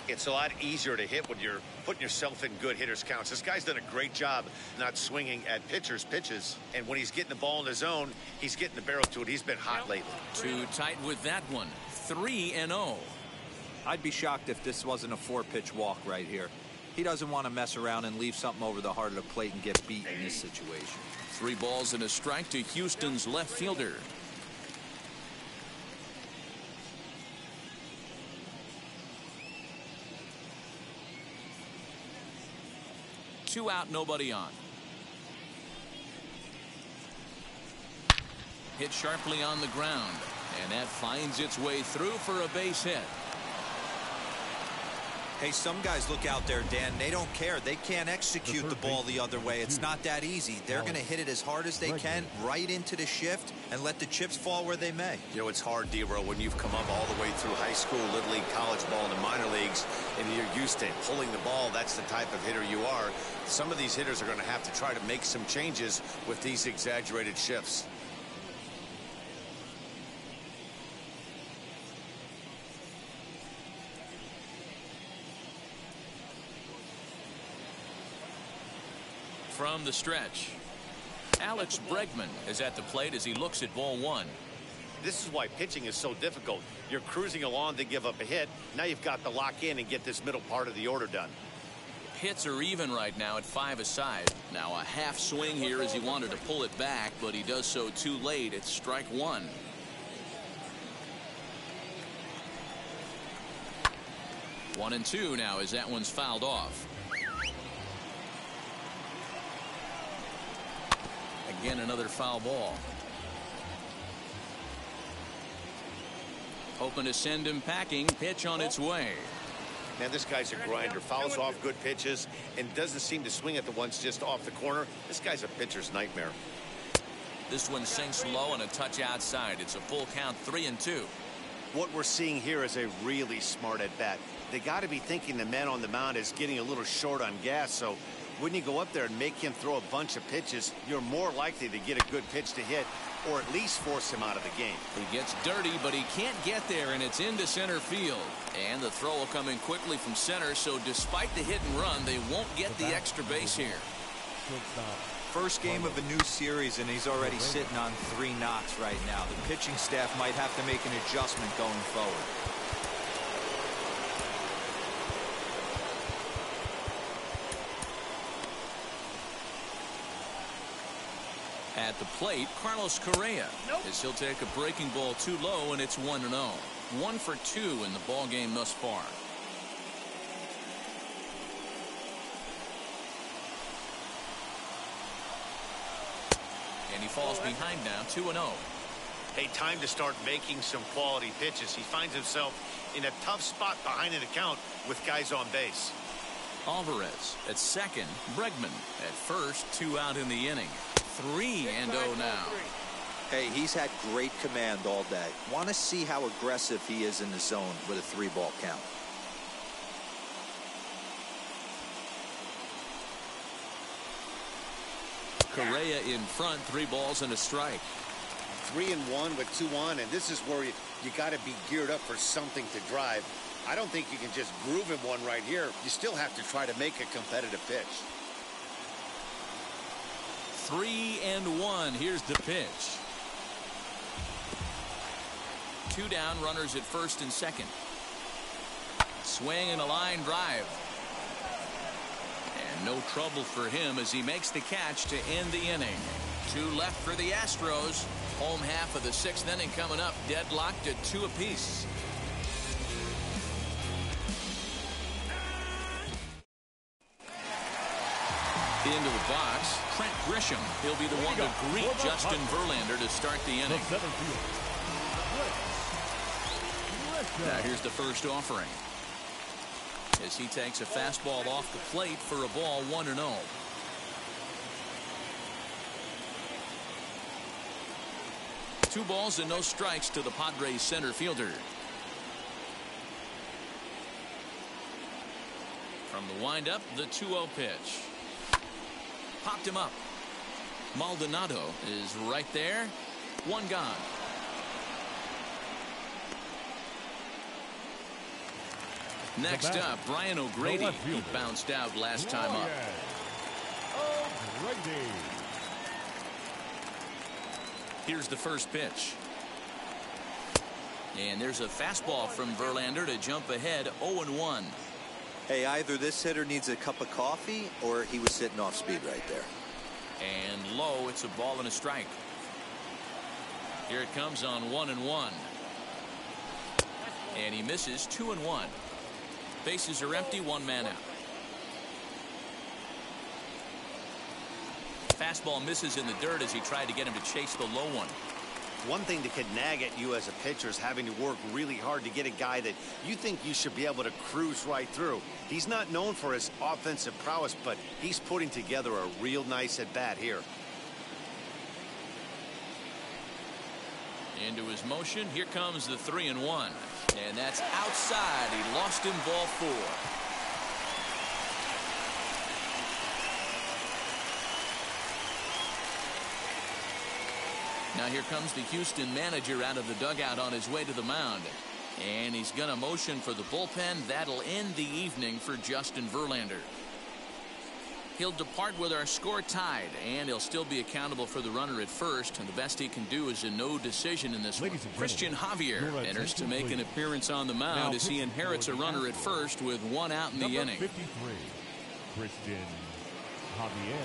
It's a lot easier to hit when you're putting yourself in good hitters' counts. This guy's done a great job not swinging at pitchers' pitches. And when he's getting the ball in the zone, he's getting the barrel to it. He's been hot lately. Too tight with that one. 3-0. I'd be shocked if this wasn't a 4-pitch walk right here. He doesn't want to mess around and leave something over the heart of the plate and get beat in this situation. 3 balls and a strike to Houston's left fielder. Two out, nobody on. Hit sharply on the ground, and that finds its way through for a base hit. Hey, some guys look out there, Dan, they don't care. They can't execute the ball the other way. It's not that easy. They're going to hit it as hard as they can right into the shift and let the chips fall where they may. You know, it's hard, D-Row, when you've come up all the way through high school, little league, college ball, and the minor leagues, and you're used to pulling the ball. That's the type of hitter you are. Some of these hitters are going to have to try to make some changes with these exaggerated shifts. From the stretch, Alex Bregman is at the plate as he looks at ball 1. This is why pitching is so difficult. You're cruising along to give up a hit. Now you've got to lock in and get this middle part of the order done. Hits are even right now at 5 aside. Now a half swing here as he wanted to pull it back, but he does so too late. It's strike 1. One and two now as that one's fouled off. Again, another foul ball. Hoping to send him packing. Pitch on its way. Man, this guy's a grinder. Fouls off good pitches and doesn't seem to swing at the ones just off the corner. This guy's a pitcher's nightmare. This one sinks low and a touch outside. It's a full count, 3-2. What we're seeing here is a really smart at bat. They got to be thinking the man on the mound is getting a little short on gas, so when you go up there and make him throw a bunch of pitches, you're more likely to get a good pitch to hit or at least force him out of the game. He gets dirty, but he can't get there, and it's into center field. And the throw will come in quickly from center, so despite the hit and run, they won't get the extra base here. First game of a new series, and he's already sitting on 3 knocks right now. The pitching staff might have to make an adjustment going forward. At the plate, Carlos Correa, as he'll take a breaking ball too low, and it's 1-0. 1 for 2 in the ball game thus far. And he falls behind now, 2-0. Hey, time to start making some quality pitches. He finds himself in a tough spot behind an account with guys on base. Alvarez at second, Bregman at first, 2 out in the inning. 3-0 now. Hey, he's had great command all day. Want to see how aggressive he is in the zone with a 3-ball count. Correa in front, 3 balls and a strike. 3-1 with 2 on, and this is where you got to be geared up for something to drive. I don't think you can just groove him one right here. You still have to try to make a competitive pitch. 3-1. Here's the pitch. 2 down, runners at first and second. Swing and a line drive. And No trouble for him as he makes the catch to end the inning. 2 left for the Astros. Home half of the 6th inning coming up, deadlocked at 2 apiece. Into the box, Trent Grisham. He'll be the one to greet Justin Verlander to start the inning. Now here's the first offering, as he takes a fastball off the plate for a ball 1-0. Two balls and no strikes to the Padres center fielder. From the windup, the 2-0 pitch. Popped him up. Maldonado is right there. 1 gone. Next up, Brian O'Grady. He bounced out last time up. Here's the first pitch. And there's a fastball from Verlander to jump ahead 0-1. Hey, either this hitter needs a cup of coffee or he was sitting off speed right there. And low, it's a ball and a strike. Here it comes on 1-1. And he misses 2-1. Bases are empty, 1 man out. Fastball misses in the dirt as he tried to get him to chase the low one. One thing that could nag at you as a pitcher is having to work really hard to get a guy that you think you should be able to cruise right through. He's not known for his offensive prowess, but he's putting together a real nice at-bat here. Into his motion, here comes the 3-1. And that's outside. He lost him, ball 4. Now here comes the Houston manager out of the dugout on his way to the mound. And he's going to motion for the bullpen. That'll end the evening for Justin Verlander. He'll depart with our score tied, and he'll still be accountable for the runner at first, and the best he can do is a no decision in this one. Christian Javier enters to make an appearance on the mound as he inherits a runner at first with 1 out in the inning. 53, Christian Javier.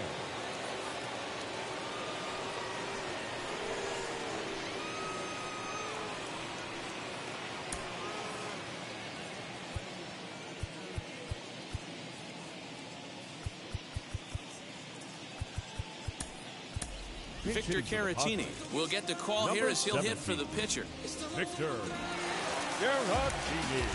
Victor Caratini will get the call here as he'll hit for the pitcher. Victor Caratini.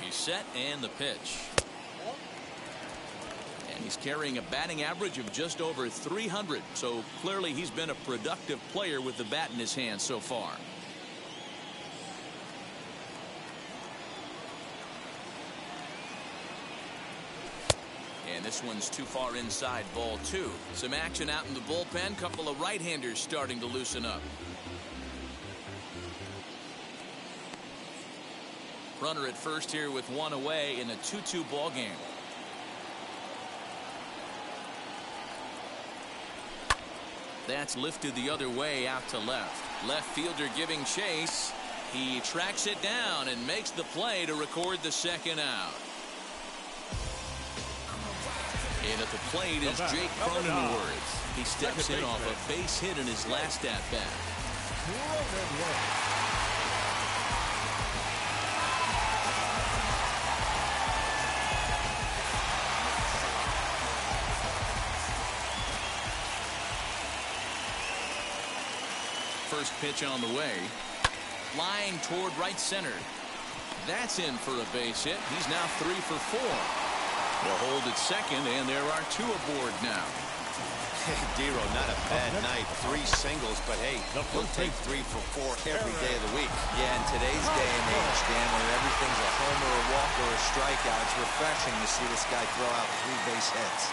He's set and the pitch. And he's carrying a batting average of just over 300. So clearly he's been a productive player with the bat in his hand so far. And this one's too far inside, ball 2. Some action out in the bullpen. Couple of right-handers starting to loosen up. Runner at first here with 1 away in a 2-2 ball game. That's lifted the other way out to left. Left fielder giving chase. He tracks it down and makes the play to record the 2nd out. And at the plate is Jake Cronenworth. He steps in off a base hit in his last at-bat. First pitch on the way. Line toward right center. That's in for a base hit. He's now 3 for 4. They'll hold at second, and there are 2 aboard now. Dero, not a bad night. 3 singles, but hey, he'll take 3 for 4 every day of the week. Yeah, in today's day and age, Dan, when everything's a homer, a walk, or a strikeout, it's refreshing to see this guy throw out 3 base hits.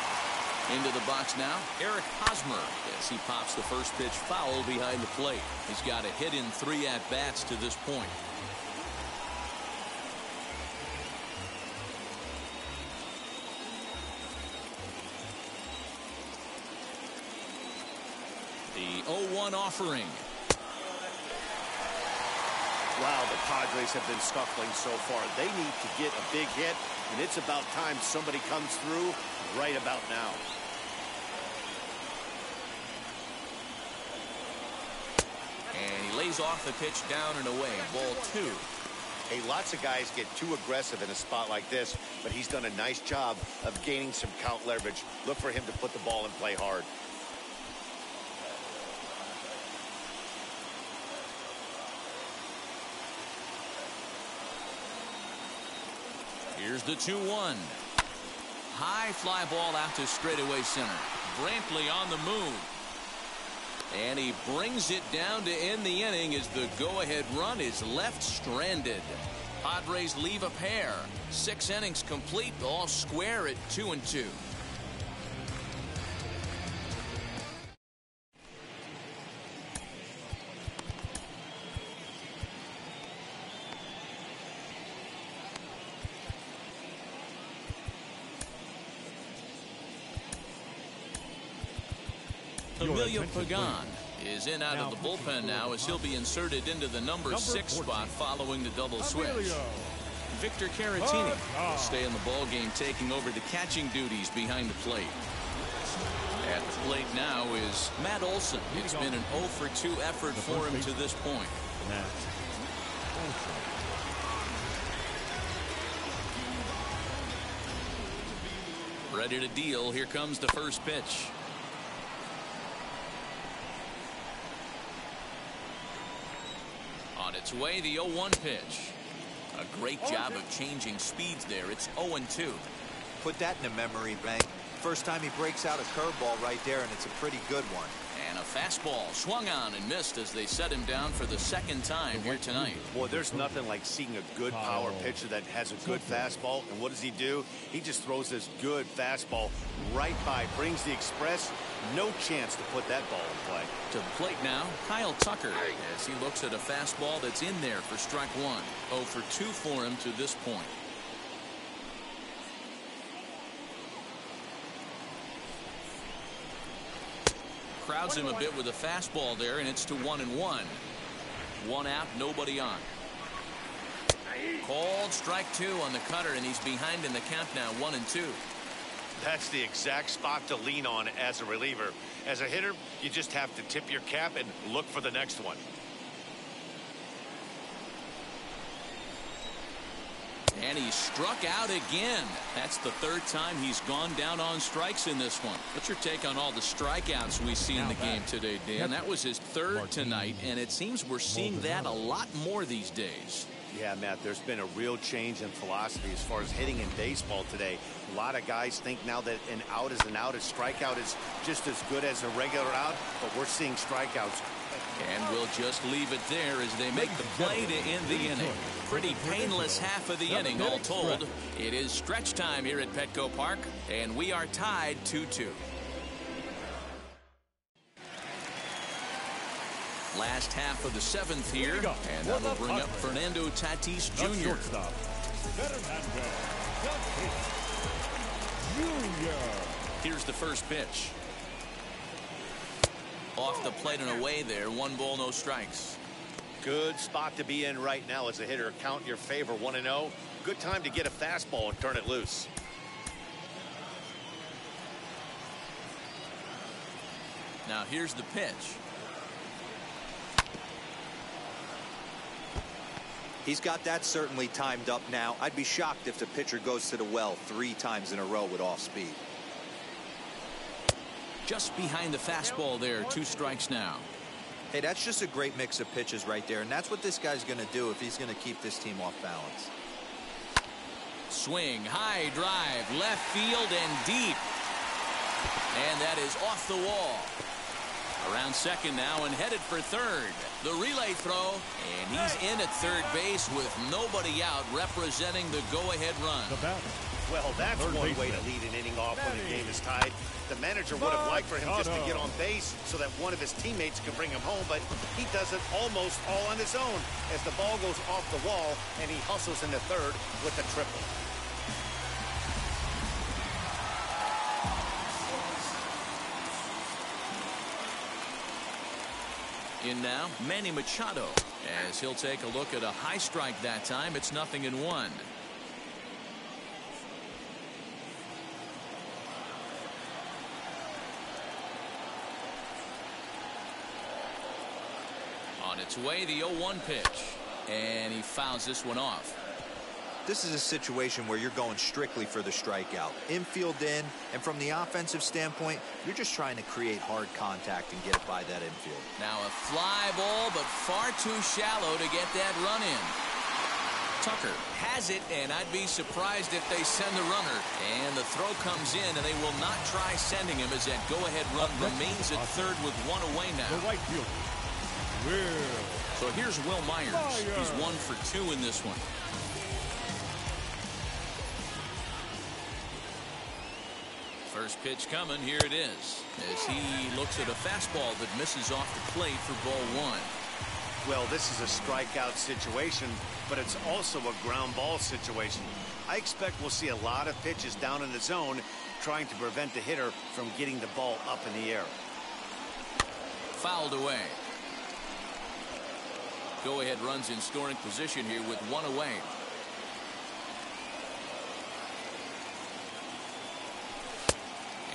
Into the box now, Eric Hosmer, as he pops the first pitch foul behind the plate. He's got a hit in 3 at-bats to this point. The 0-1 offering. Wow, the Padres have been scuffling so far. They need to get a big hit, and it's about time somebody comes through right about now. And he lays off the pitch down and away. Ball 2. Hey, lots of guys get too aggressive in a spot like this, but he's done a nice job of gaining some count leverage. Look for him to put the ball and play hard. Here's the 2-1. High fly ball out to straightaway center. Brantley on the move. And he brings it down to end the inning as the go-ahead run is left stranded. Padres leave a pair. 6 innings complete, all square at 2-2. Emilio Pagan is in out of the bullpen now as he'll be inserted into the number 6 spot following the double switch. Victor Caratini will stay in the ballgame, taking over the catching duties behind the plate. At the plate now is Matt Olson. It's been an 0-for-2 effort for him to this point. Ready to deal. Here comes the first pitch. On its way, the 0-1 pitch. A great job of changing speeds there. It's 0-2. Put that in a memory bank. First time he breaks out a curveball right there, and it's a pretty good one. And a fastball swung on and missed as they set him down for the second time here tonight. Boy, there's nothing like seeing a good power pitcher that has a good fastball. And what does he do? He just throws this good fastball right by, brings the express. No chance to put that ball in play. To the plate now, Kyle Tucker, as he looks at a fastball that's in there for strike 1. 0-for-2 for him to this point. Crowds him a bit with a fastball there, and it's to 1-1. 1 out, nobody on. Called strike 2 on the cutter, and he's behind in the count now, 1-2. That's the exact spot to lean on as a reliever. As a hitter, you just have to tip your cap and look for the next one. And he struck out again. That's the 3rd time he's gone down on strikes in this one. What's your take on all the strikeouts we see in the game today, Dan? That was his 3rd tonight, and it seems we're seeing that a lot more these days. Yeah, Matt, there's been a real change in philosophy as far as hitting in baseball today. A lot of guys think now that an out is an out. A strikeout is just as good as a regular out, but we're seeing strikeouts. And we'll just leave it there as they make the play to end the inning. Pretty painless half of the inning, all told. It is stretch time here at Petco Park, and we are tied 2-2. Last half of the 7th here, and that will bring up Fernando Tatis Jr. Here's the first pitch. Off the plate and away there. 1 ball, no strikes. Good spot to be in right now as a hitter. Count in your favor, 1-0. Good time to get a fastball and turn it loose. Now here's the pitch. He's got that certainly timed up now. I'd be shocked if the pitcher goes to the well 3 times in a row with off speed. Just behind the fastball there. 2 strikes now. Hey, that's just a great mix of pitches right there, and that's what this guy's going to do if he's going to keep this team off balance. Swing, high drive, left field and deep. And that is off the wall. Around second now and headed for third. The relay throw, and he's in at third base with nobody out, representing the go-ahead run. Well, that's one way to lead an inning off when the game is tied. The manager would have liked for him just to get on base so that one of his teammates could bring him home, but he does it almost all on his own as the ball goes off the wall and he hustles into third with a triple. In now, Manny Machado, as he'll take a look at a high strike that time. It's 0-1. On its way, the 0-1 pitch, and he fouls this one off. This is a situation where you're going strictly for the strikeout. Infield in, and from the offensive standpoint, you're just trying to create hard contact and get it by that infield. Now a fly ball, but far too shallow to get that run in. Tucker has it, and I'd be surprised if they send the runner. And the throw comes in, and they will not try sending him as that go-ahead run remains at third with one away now. The right fielder, Will. So here's Will Myers. He's 1 for 2 in this one. First pitch coming. Here it is, as he looks at a fastball that misses off the plate for ball 1. Well, this is a strikeout situation, but it's also a ground ball situation. I expect we'll see a lot of pitches down in the zone trying to prevent the hitter from getting the ball up in the air. Fouled away. Go-ahead runs in scoring position here with one away.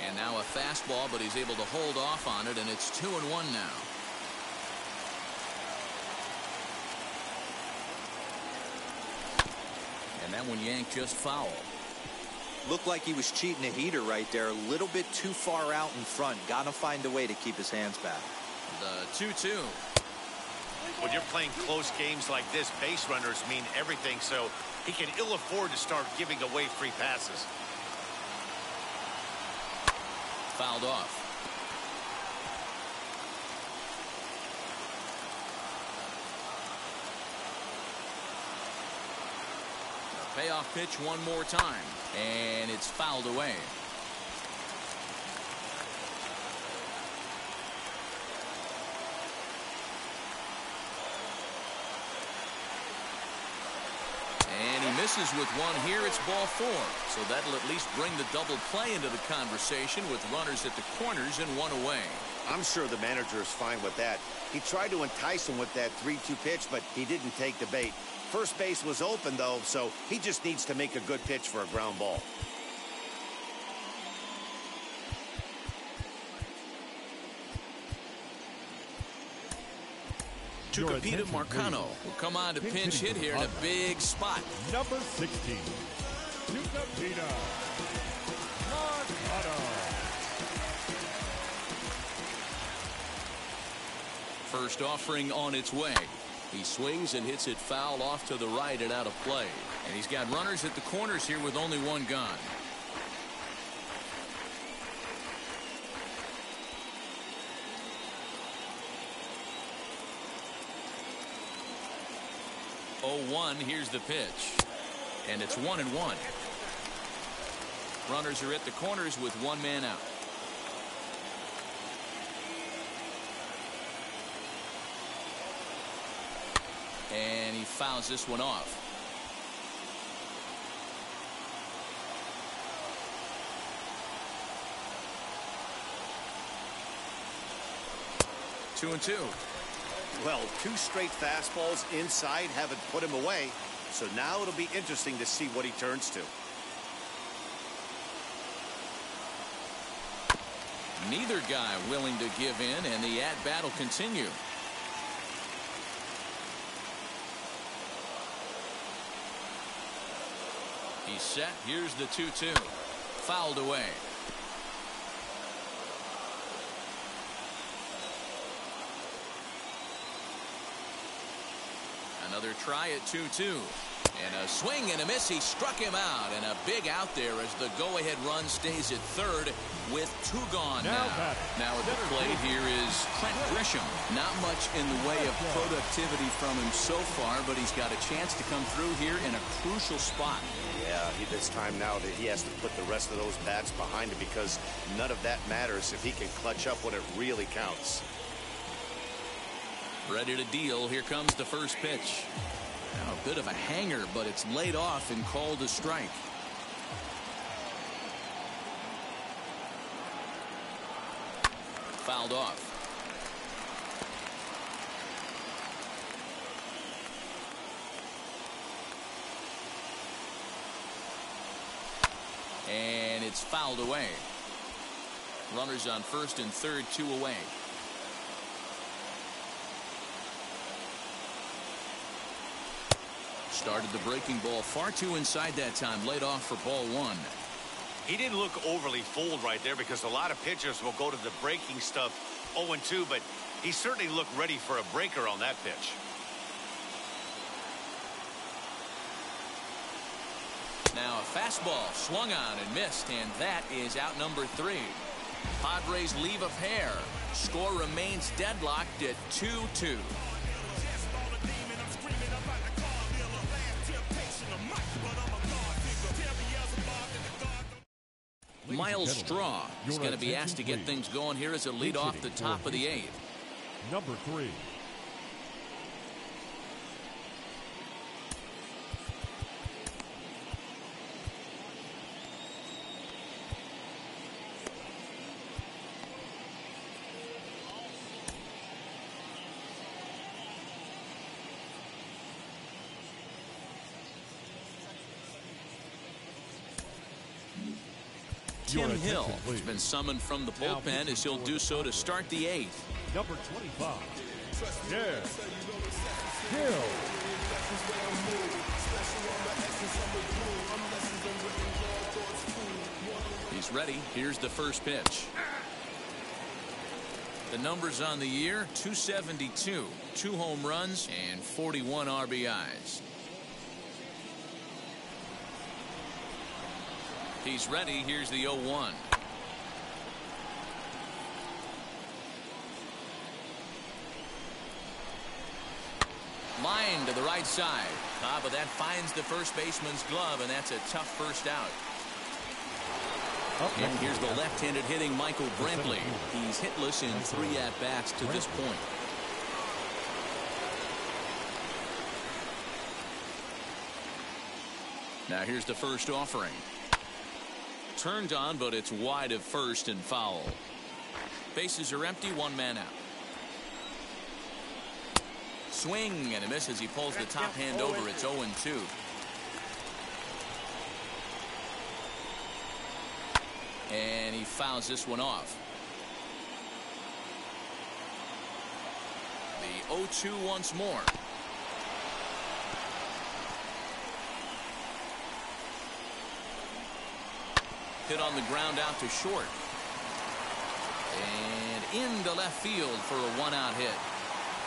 And now a fastball, but he's able to hold off on it, and it's 2-1 now. And that one yanked just foul. Looked like he was cheating a heater right there. A little bit too far out in front. Got to find a way to keep his hands back. The 2-2. When you're playing close games like this, base runners mean everything, so he can ill afford to start giving away free passes. Fouled off. A payoff pitch one more time, and it's fouled away. And he misses with one here. It's ball 4. So that'll at least bring the double play into the conversation with runners at the corners and one away. I'm sure the manager is fine with that. He tried to entice him with that 3-2 pitch, but he didn't take the bait. First base was open, though, so he just needs to make a good pitch for a ground ball. Tucupita Marcano will come on to pinch hit here in a big spot. Number 16, Tucupita Marcano. First offering on its way. He swings and hits it foul off to the right and out of play. And he's got runners at the corners here with only one gone. Here's the pitch, and it's 1-1. Runners are at the corners with one man out. And he fouls this one off. Two and two. Well, 2 straight fastballs inside haven't put him away, so now it'll be interesting to see what he turns to. Neither guy willing to give in, and the at-bat will continue. He's set. Here's the 2-2. Fouled away. Another try at 2-2. And a swing and a miss. He struck him out. And a big out there as the go-ahead run stays at third with 2 gone now. Now at the plate here is Trent Grisham. Not much in the way of productivity from him so far, but he's got a chance to come through here in a crucial spot. Yeah, it's time now that he has to put the rest of those bats behind him, because none of that matters if he can clutch up when it really counts. Ready to deal. Here comes the first pitch. Now a bit of a hanger, but it's laid off and called a strike. Fouled off. And it's fouled away. Runners on first and third, 2 away. Started the breaking ball far too inside that time. Laid off for ball 1. He didn't look overly fooled right there because a lot of pitchers will go to the breaking stuff 0-2, but he certainly looked ready for a breaker on that pitch. Now a fastball swung on and missed, and that is out number 3. Padres leave a pair. Score remains deadlocked at 2-2. Miles Straw is going to be asked to get things going here as a lead off the top of the 8th. Number 3. Tim Hill has been summoned from the bullpen as he'll do so to start the 8th. Number 25. Yeah. Hill. He's ready. Here's the first pitch. The numbers on the year: 272, 2 home runs, and 41 RBIs. He's ready. Here's the 0-1. Line to the right side. But that finds the first baseman's glove, and that's a tough first out. And here's the left-handed hitting Michael Brantley. He's hitless in 3 at-bats to this point. Now here's the first offering. Turned on, but it's wide of first and foul. Bases are empty, 1 man out. Swing and a miss as he pulls the top hand over. It's 0-2. And he fouls this one off. The 0-2 once more. Hit on the ground out to short. And into left field for a 1-out hit.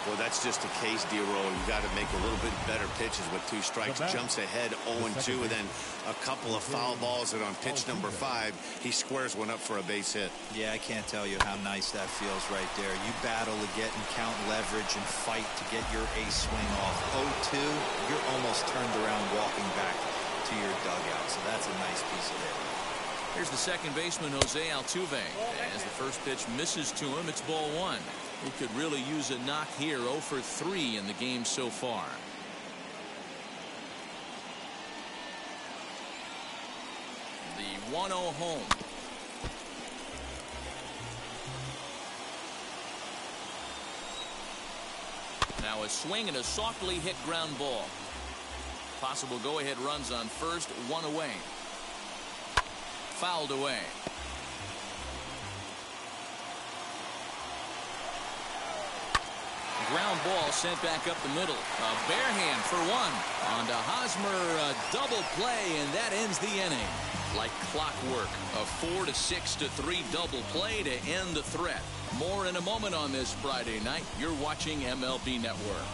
Well, that's just a case, D-Roll. You got to make a little bit better pitches with 2 strikes. Jumps ahead 0-2, and then a couple of foul balls. And on pitch number 5, he squares one up for a base hit. Yeah, I can't tell you how nice that feels right there. You battle to get and count leverage and fight to get your ace swing off. 0-2, you're almost turned around walking back to your dugout. So that's a nice piece of hitting. Here's the second baseman, Jose Altuve. As the first pitch misses to him, it's ball 1. He could really use a knock here. 0 for 3 in the game so far. The 1-0 home. Now a swing and a softly hit ground ball. Possible go-ahead runs on first, 1 away. Fouled away. Ground ball sent back up the middle. A bare hand for 1. On to Hosmer, a double play, and that ends the inning. Like clockwork, a 4-6-3 double play to end the threat. More in a moment on this Friday night. You're watching MLB Network.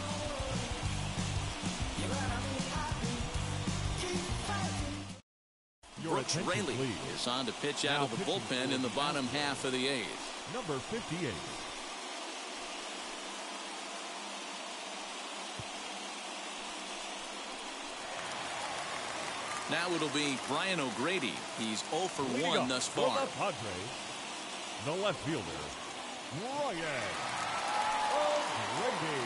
Brooks Raley is on to pitch out of the bullpen in the bottom half of the 8th. Number 58. Now it'll be Brian O'Grady. He's 0 for 1 thus far. The Padres, the left fielder, Brian O'Grady.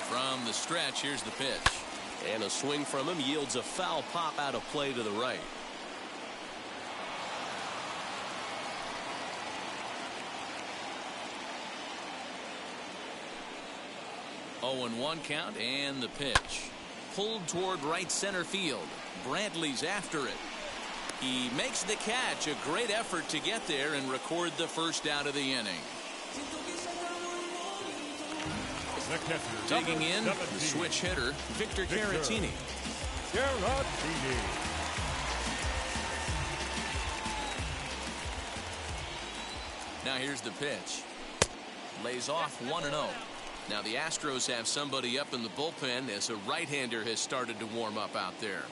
From the stretch, here's the pitch. And a swing from him yields a foul pop out of play to the right. Oh, 0-1 count, and the pitch. Pulled toward right center field. Brantley's after it. He makes the catch. A great effort to get there and record the first out of the inning. Digging in, the switch hitter, Victor Caratini. Now here's the pitch. Lays off 1-0. Now the Astros have somebody up in the bullpen as a right-hander has started to warm up out there.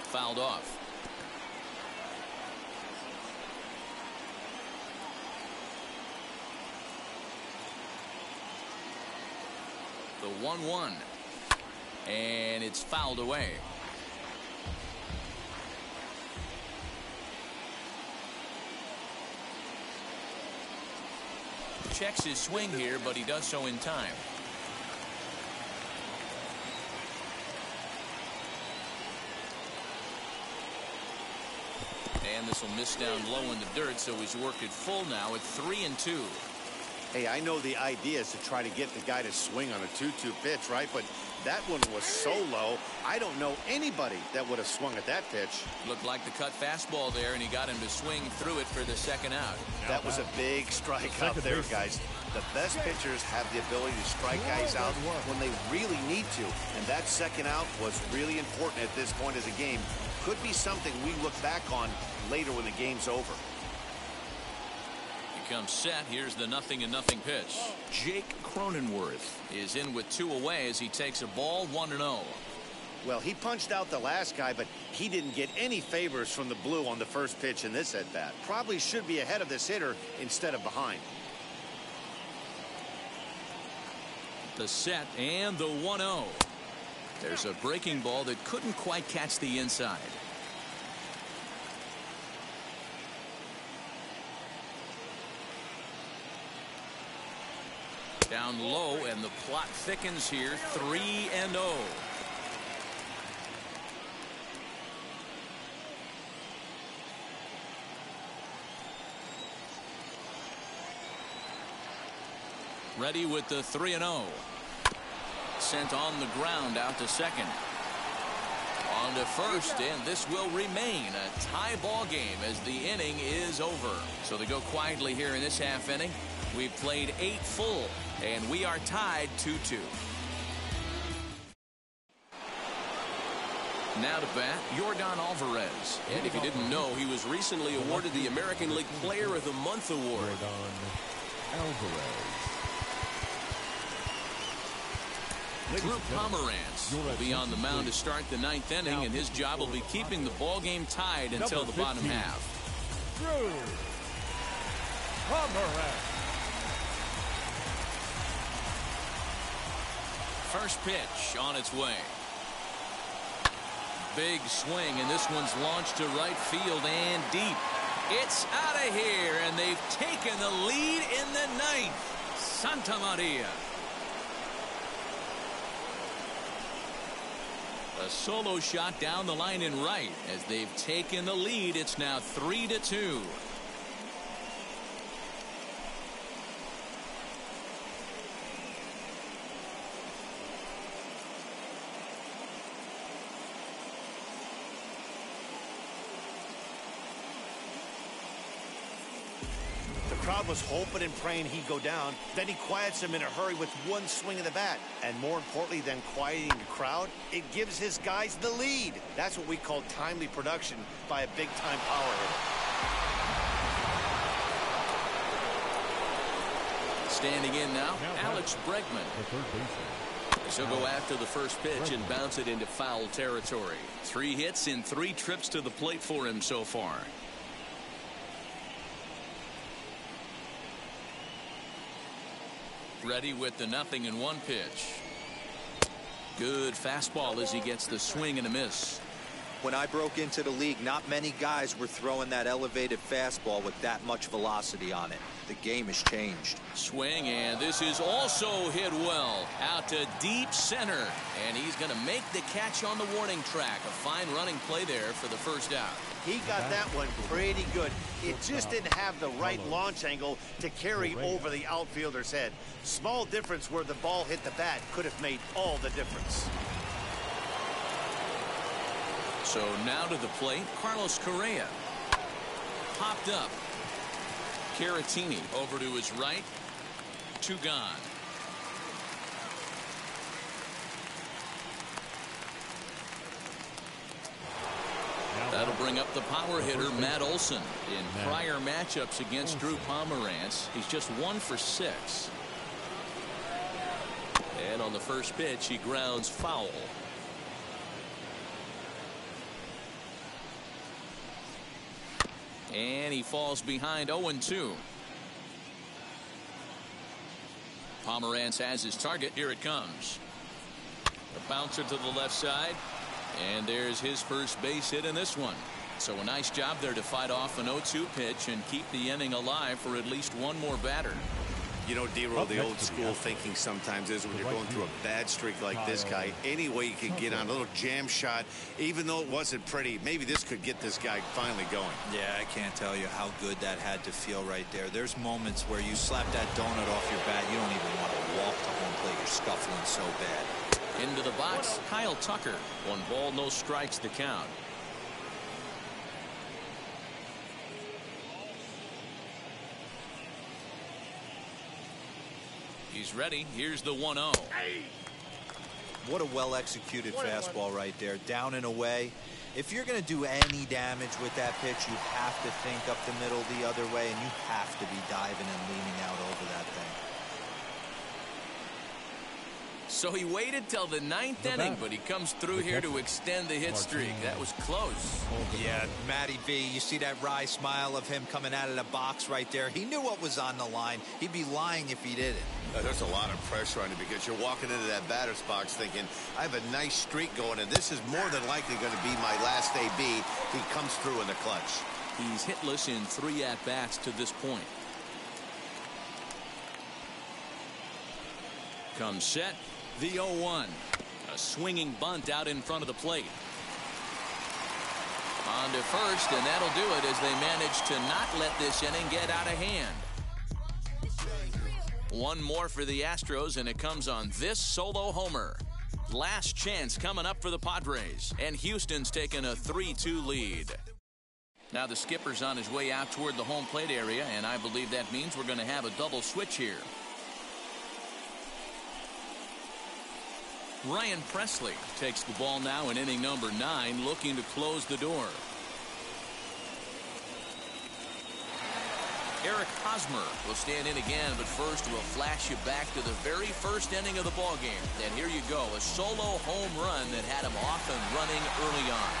Fouled off. The 1-1. And it's fouled away. Checks his swing here, but he does so in time. And this will miss down low in the dirt, so he's worked it full now at 3-2. Hey, I know the idea is to try to get the guy to swing on a 2-2 pitch, right? But that one was so low, I don't know anybody that would have swung at that pitch. Looked like the cut fastball there, and he got him to swing through it for the second out. That was a big strike out there, guys. The best pitchers have the ability to strike guys out when they really need to. And that second out was really important at this point of the game. Could be something we look back on later when the game's over. Comes set. Here's the 0-0 pitch. Jake Cronenworth is in with 2 away as he takes a ball 1-0. Well, he punched out the last guy, but he didn't get any favors from the blue on the first pitch in this at-bat. Probably should be ahead of this hitter instead of behind. The set and the 1-0. There's a breaking ball that couldn't quite catch the inside. Down low, and the plot thickens here. 3-0. Ready with the 3-0. Sent on the ground out to second. On to first, and this will remain a tie ball game as the inning is over. So they go quietly here in this half inning. We've played 8 full, and we are tied 2-2. Now to bat, Yordan Alvarez. And if you didn't know, he was recently awarded the American League Player of the Month award. Yordan Alvarez. Drew Pomeranz will be on the mound to start the 9th inning, and his job will be keeping the ball game tied until the bottom half. Drew Pomeranz. First pitch on its way. Big swing, and this one's launched to right field and deep. It's out of here, and they've taken the lead in the 9th. Santa Maria. A solo shot down the line in right. As they've taken the lead, it's now 3-2. The crowd was hoping and praying he'd go down. Then he quiets him in a hurry with one swing of the bat. And more importantly than quieting the crowd, it gives his guys the lead. That's what we call timely production by a big-time power hitter. Standing in now, Alex Bregman. She'll go after the first pitch and bounce it into foul territory. 3 hits in 3 trips to the plate for him so far. Ready with the 0-1 pitch. Good fastball as he gets the swing and a miss. When I broke into the league, not many guys were throwing that elevated fastball with that much velocity on it. The game has changed. Swing, and this is also hit well. Out to deep center. And he's going to make the catch on the warning track. A fine running play there for the first out. He got that one pretty good. It just didn't have the right launch angle to carry over the outfielder's head. Small difference where the ball hit the bat could have made all the difference. So now to the plate, Carlos Correa. Popped up. Caratini over to his right. 2 gone. That'll bring up the power hitter, Matt Olson. In prior matchups against Drew Pomeranz, he's just 1 for 6. And on the first pitch, he grounds foul. And he falls behind 0-2. Pomeranz has his target. Here it comes. A bouncer to the left side. And there's his first base hit in this one. So a nice job there to fight off an 0-2 pitch and keep the inning alive for at least one more batter. You know, D-Roll, the old school thinking sometimes is when you're going through a bad streak like this guy, any way you can get on a little jam shot, even though it wasn't pretty, maybe this could get this guy finally going. Yeah, I can't tell you how good that had to feel right there. There's moments where you slap that donut off your bat, you don't even want to walk to home plate. You're scuffling so bad. Into the box, Kyle Tucker. 1 ball, no strikes to count. He's ready. Here's the 1-0. What a well-executed fastball right there. Down and away. If you're going to do any damage with that pitch, you have to think up the middle the other way, and you have to be diving and leaning out over that thing. So he waited till the 9th inning, but he comes through here to extend the hit streak. That was close. Yeah, Matty V, you see that wry smile of him coming out of the box right there. He knew what was on the line. He'd be lying if he didn't. There's a lot of pressure on you because you're walking into that batter's box thinking, I have a nice streak going, and this is more than likely going to be my last AB. He comes through in the clutch. He's hitless in 3 at-bats to this point. Comes set. The 0-1. A swinging bunt out in front of the plate. On to first, and that'll do it as they manage to not let this inning get out of hand. 1 more for the Astros, and it comes on this solo homer. Last chance coming up for the Padres, and Houston's taking a 3-2 lead. Now the skipper's on his way out toward the home plate area, and I believe that means we're going to have a double switch here. Ryan Presley takes the ball now in inning number 9, looking to close the door. Eric Hosmer will stand in again, but first we'll flash you back to the very first inning of the ballgame. And here you go, a solo home run that had him off and running early on.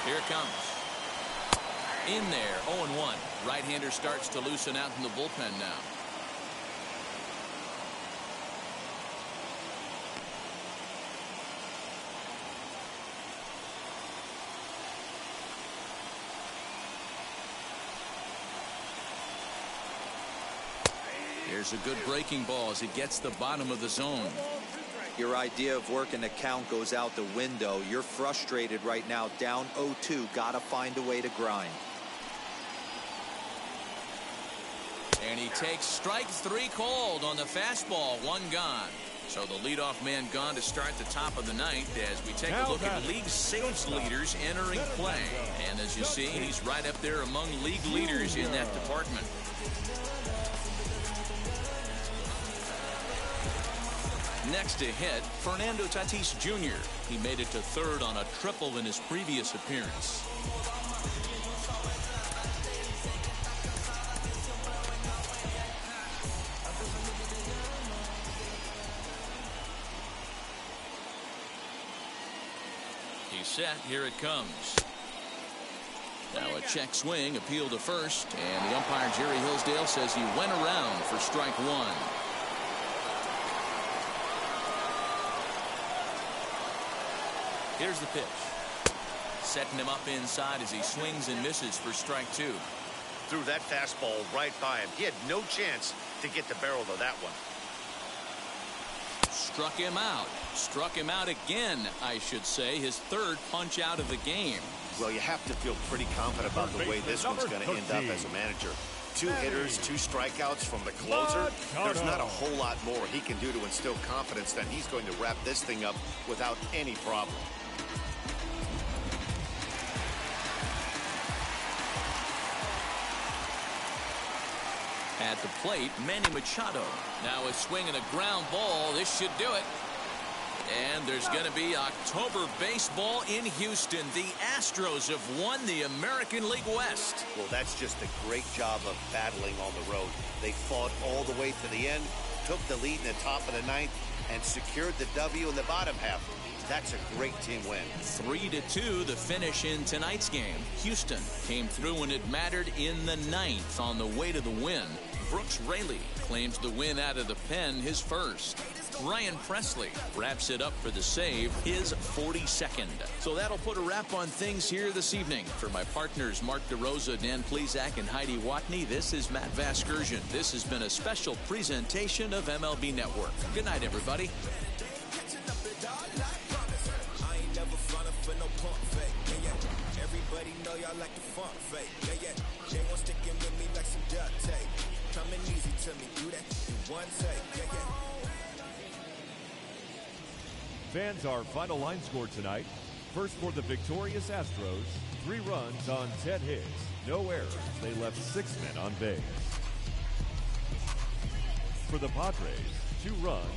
Here it comes. In there, 0-1. Right-hander starts to loosen out in the bullpen now. Here's a good breaking ball as it gets the bottom of the zone. Your idea of working the count goes out the window. You're frustrated right now, down 0-2. Gotta find a way to grind. And he takes strike 3 called on the fastball. 1 gone. So the leadoff man gone to start the top of the 9th as we take a look at league saves leaders entering play. And as you see, he's right up there among league leaders in that department. Next to hit, Fernando Tatis Jr. He made it to 3rd on a triple in his previous appearance. He's set. Here it comes. Now a check swing, appeal to first, and the umpire Jerry Hillsdale says he went around for strike 1. Here's the pitch. Setting him up inside as he swings and misses for strike 2. threw that fastball right by him. He had no chance to get the barrel of that one. Struck him out. Struck him out again, I should say. His third punch out of the game. Well, you have to feel pretty confident about the way this one's going to end up as a manager. 2 hitters, 2 strikeouts from the closer. There's not a whole lot more he can do to instill confidence that he's going to wrap this thing up without any problem. At the plate, Manny Machado. Now a swing and a ground ball. This should do it. And there's going to be October baseball in Houston. The Astros have won the American League West. Well, that's just a great job of battling on the road. They fought all the way to the end, took the lead in the top of the 9th, and secured the W in the bottom half. That's a great team win. 3-2, the finish in tonight's game. Houston came through when it mattered in the 9th on the way to the win. Brooks Raley claims the win out of the pen, his first. Ryan Presley wraps it up for the save, his 42nd. So that'll put a wrap on things here this evening. For my partners, Mark DeRosa, Dan Plezak, and Heidi Watney, this is Matt Vasgersian. This has been a special presentation of MLB Network. Good night, everybody. Everybody know y'all like the funk fake. They won't stick in with me like some duct tape. Coming easy to me, do that in one take. Fans, our final line score tonight. First for the victorious Astros, 3 runs on 10 hits, no errors. They left 6 men on base. For the Padres, 2 runs